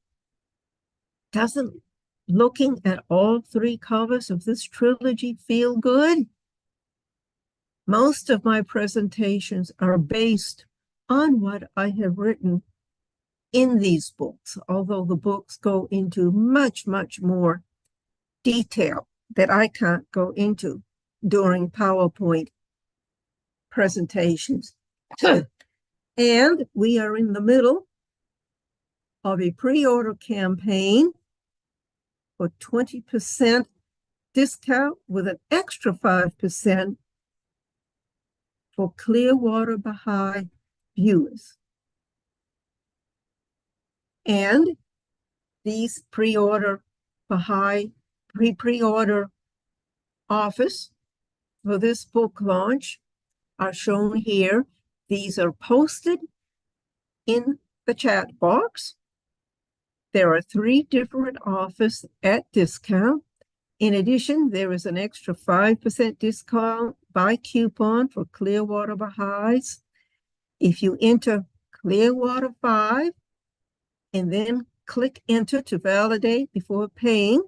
Doesn't looking at all three covers of this trilogy feel good? Most of my presentations are based on what I have written in these books, although the books go into much, much more detail that I can't go into during PowerPoint presentations. And we are in the middle of a pre-order campaign for 20% discount with an extra 5% for Clearwater Baha'i viewers. And these pre-order Baha'i pre-order offers for this book launch are shown here. These are posted in the chat box. There are 3 different offers at discount. In addition, there is an extra 5% discount by coupon for Clearwater Baha'is. If you enter Clearwater 5 and then click enter to validate before paying,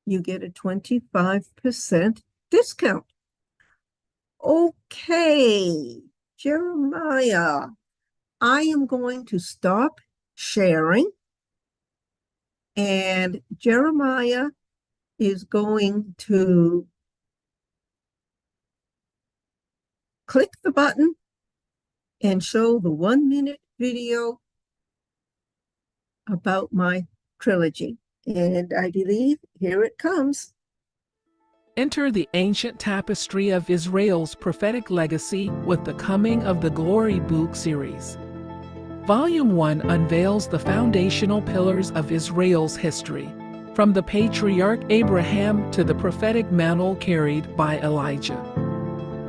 you get a 25% discount. Okay, Jeremiah, I am going to stop sharing, and Jeremiah is going to click the button and show the 1-minute video about my trilogy. And I believe here it comes. Enter the ancient tapestry of Israel's prophetic legacy with the Coming of the Glory book series. Volume 1 unveils the foundational pillars of Israel's history, from the patriarch Abraham to the prophetic mantle carried by Elijah.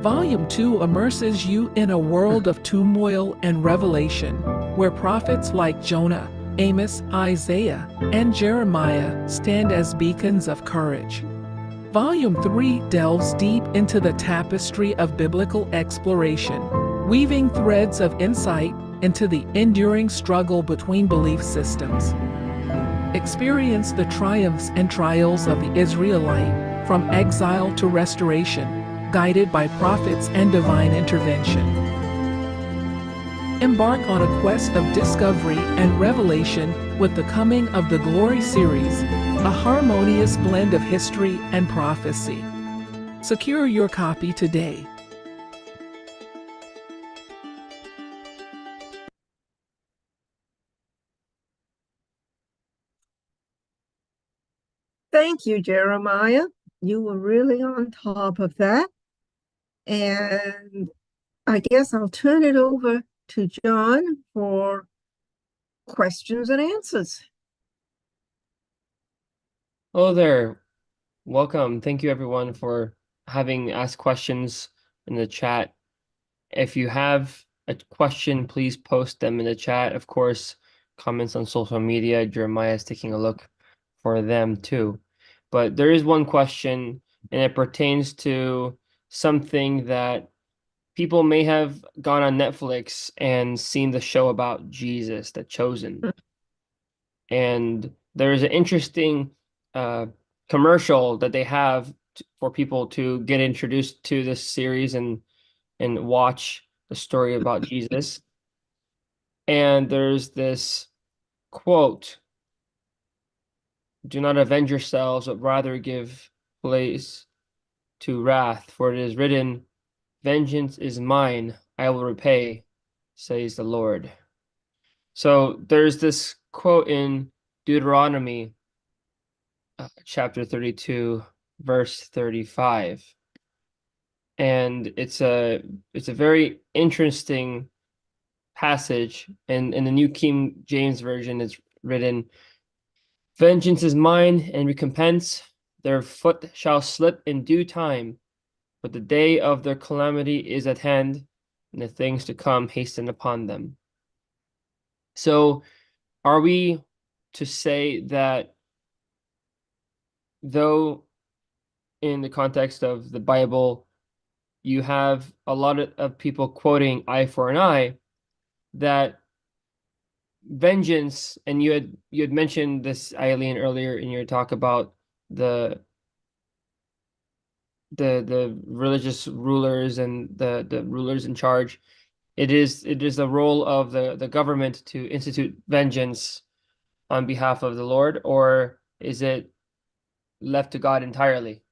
Volume 2 immerses you in a world of turmoil and revelation, where prophets like Jonah, Amos, Isaiah, and Jeremiah stand as beacons of courage. Volume 3 delves deep into the tapestry of biblical exploration, weaving threads of insight, into the enduring struggle between belief systems. Experience the triumphs and trials of the Israelite, from exile to restoration, guided by prophets and divine intervention. Embark on a quest of discovery and revelation with the Coming of the Glory series, a harmonious blend of history and prophecy. Secure your copy today. Thank you, Jeremiah. You were really on top of that. And I guess I'll turn it over to John for questions and answers. Hello there. Welcome. Thank you everyone for having asked questions in the chat. If you have a question, please post them in the chat. Of course, comments on social media, Jeremiah is taking a look for them too. But there is one question, and it pertains to something that people may have gone on Netflix and seen the show about Jesus, The Chosen. And there is an interesting commercial that they have for people to get introduced to this series and watch the story about Jesus. And there's this quote, "Do not avenge yourselves, but rather give place to wrath, for it is written, vengeance is mine, I will repay, says the Lord." So there's this quote in Deuteronomy chapter 32, verse 35. And it's a very interesting passage. And in the New King James Version, it's written, "Vengeance is mine, and recompense. Their foot shall slip in due time, but the day of their calamity is at hand, and the things to come hasten upon them." So are we to say that though in the context of the Bible, you have a lot of people quoting eye for an eye, that vengeance, and you had mentioned this, Eileen, earlier in your talk about the religious rulers and the rulers in charge. It is the role of the government to institute vengeance on behalf of the Lord, or is it left to God entirely?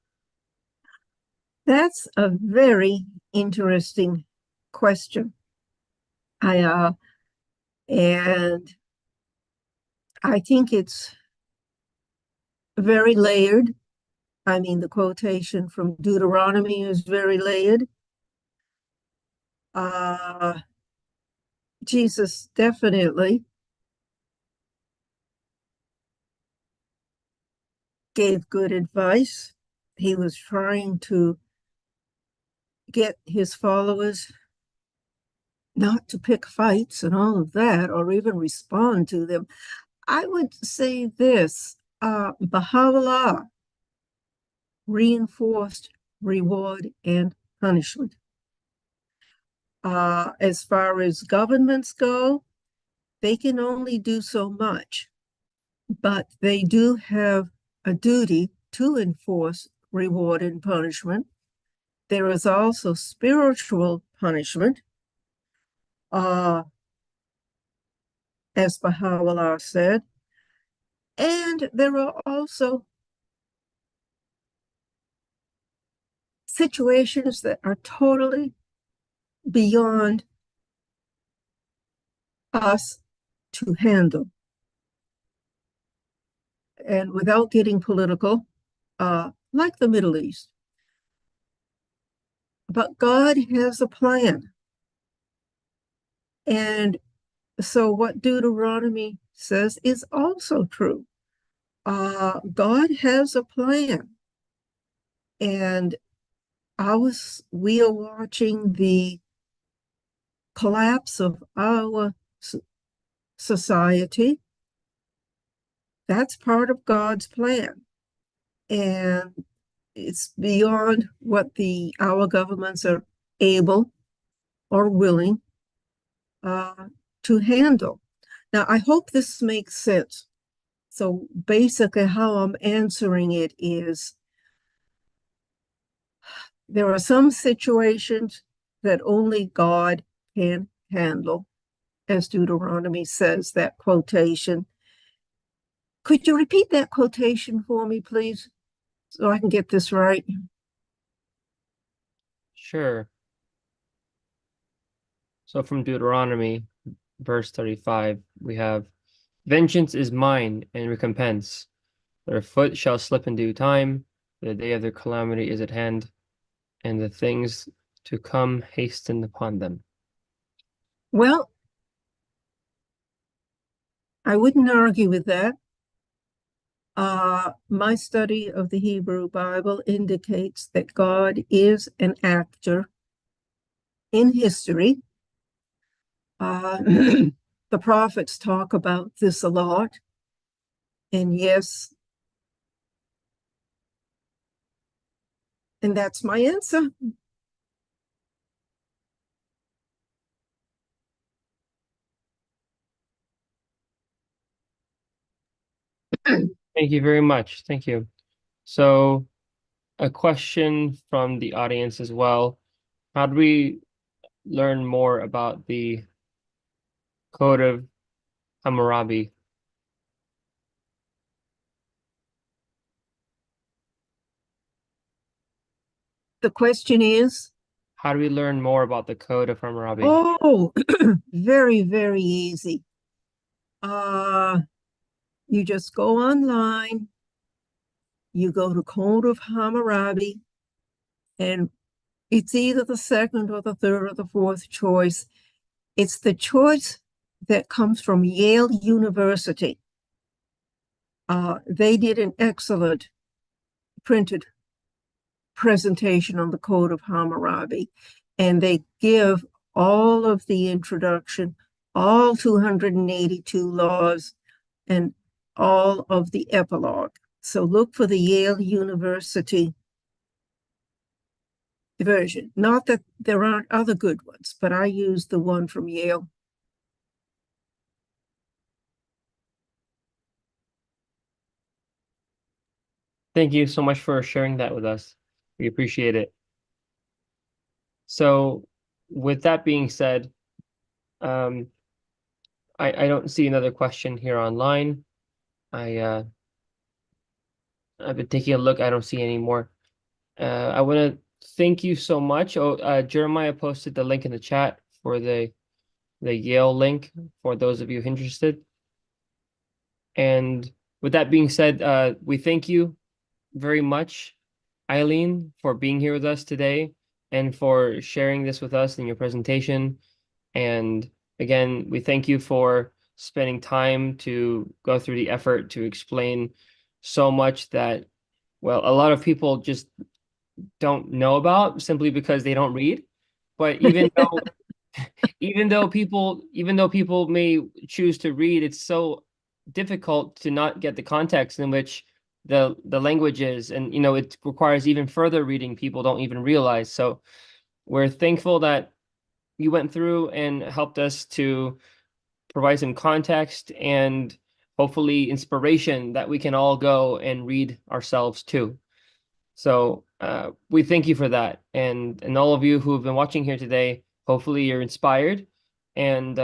That's a very interesting question. And I think it's very layered. I mean, the quotation from Deuteronomy is very layered. Jesus definitely gave good advice. He was trying to get his followers not to pick fights and all of that, or even respond to them. I would say this, Baha'u'llah reinforced reward and punishment. As far as governments go, they can only do so much, but they do have a duty to enforce reward and punishment. There is also spiritual punishment, as Baha'u'llah said, and there are also situations that are totally beyond us to handle. And without getting political, like the Middle East. But God has a plan. And so what Deuteronomy says is also true. God has a plan. And we are watching the collapse of our society. That's part of God's plan. And it's beyond what our governments are able or willing to handle. Now, I hope this makes sense. So basically how I'm answering it is, there are some situations that only God can handle, as Deuteronomy says, that quotation. Could you repeat that quotation for me, please, so I can get this right? Sure. So from Deuteronomy, verse 35, we have, vengeance is mine and recompense. Their foot shall slip in due time. The day of their calamity is at hand, and the things to come hasten upon them. Well, I wouldn't argue with that. My study of the Hebrew Bible indicates that God is an actor in history. The prophets talk about this a lot. And yes, and that's my answer. Thank you very much. Thank you. So a question from the audience as well. How do we learn more about the Code of Hammurabi? The question is, How do we learn more about the Code of Hammurabi? oh, very, very easy. You just go online, you go to Code of Hammurabi, and it's either the second or the third or the fourth choice. It's the choice that comes from Yale University. They did an excellent printed presentation on the Code of Hammurabi, and they give all of the introduction, all 282 laws, and all of the epilogue. So look for the Yale University version. Not that there aren't other good ones, but I use the one from Yale. Thank you so much for sharing that with us. We appreciate it. So with that being said, I don't see another question here online. I've been taking a look. I don't see any more. I want to thank you so much. Jeremiah posted the link in the chat for the Yale link for those of you interested. And with that being said, we thank you very much, Eileen, for being here with us today and for sharing this with us in your presentation. And again, we thank you for spending time to go through the effort to explain so much that, well, a lot of people just don't know about simply because they don't read. But even though even though people may choose to read, it's so difficult to not get the context in which the language is, and it requires even further reading people don't even realize. So we're thankful that you went through and helped us to provide some context and hopefully inspiration that we can all go and read ourselves too. So we thank you for that, and all of you who have been watching here today. Hopefully you're inspired, and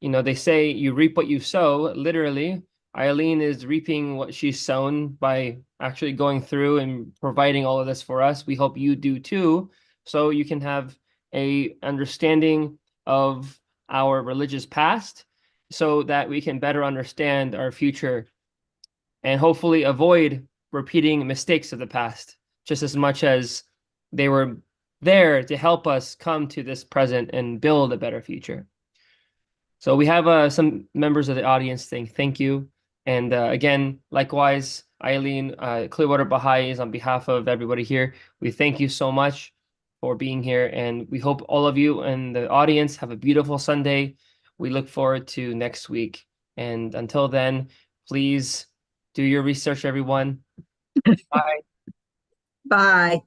they say you reap what you sow. Literally, Eileen is reaping what she's sown by actually going through and providing all of this for us. We hope you do too, so you can have a understanding of our religious past, so that we can better understand our future and hopefully avoid repeating mistakes of the past just as much as they were there to help us come to this present and build a better future. So we have some members of the audience saying thank you. And again, likewise, Eileen, Clearwater Baha'is, on behalf of everybody here, we thank you so much for being here. And we hope all of you in the audience have a beautiful Sunday. We look forward to next week. And until then, please do your research, everyone. Bye. Bye.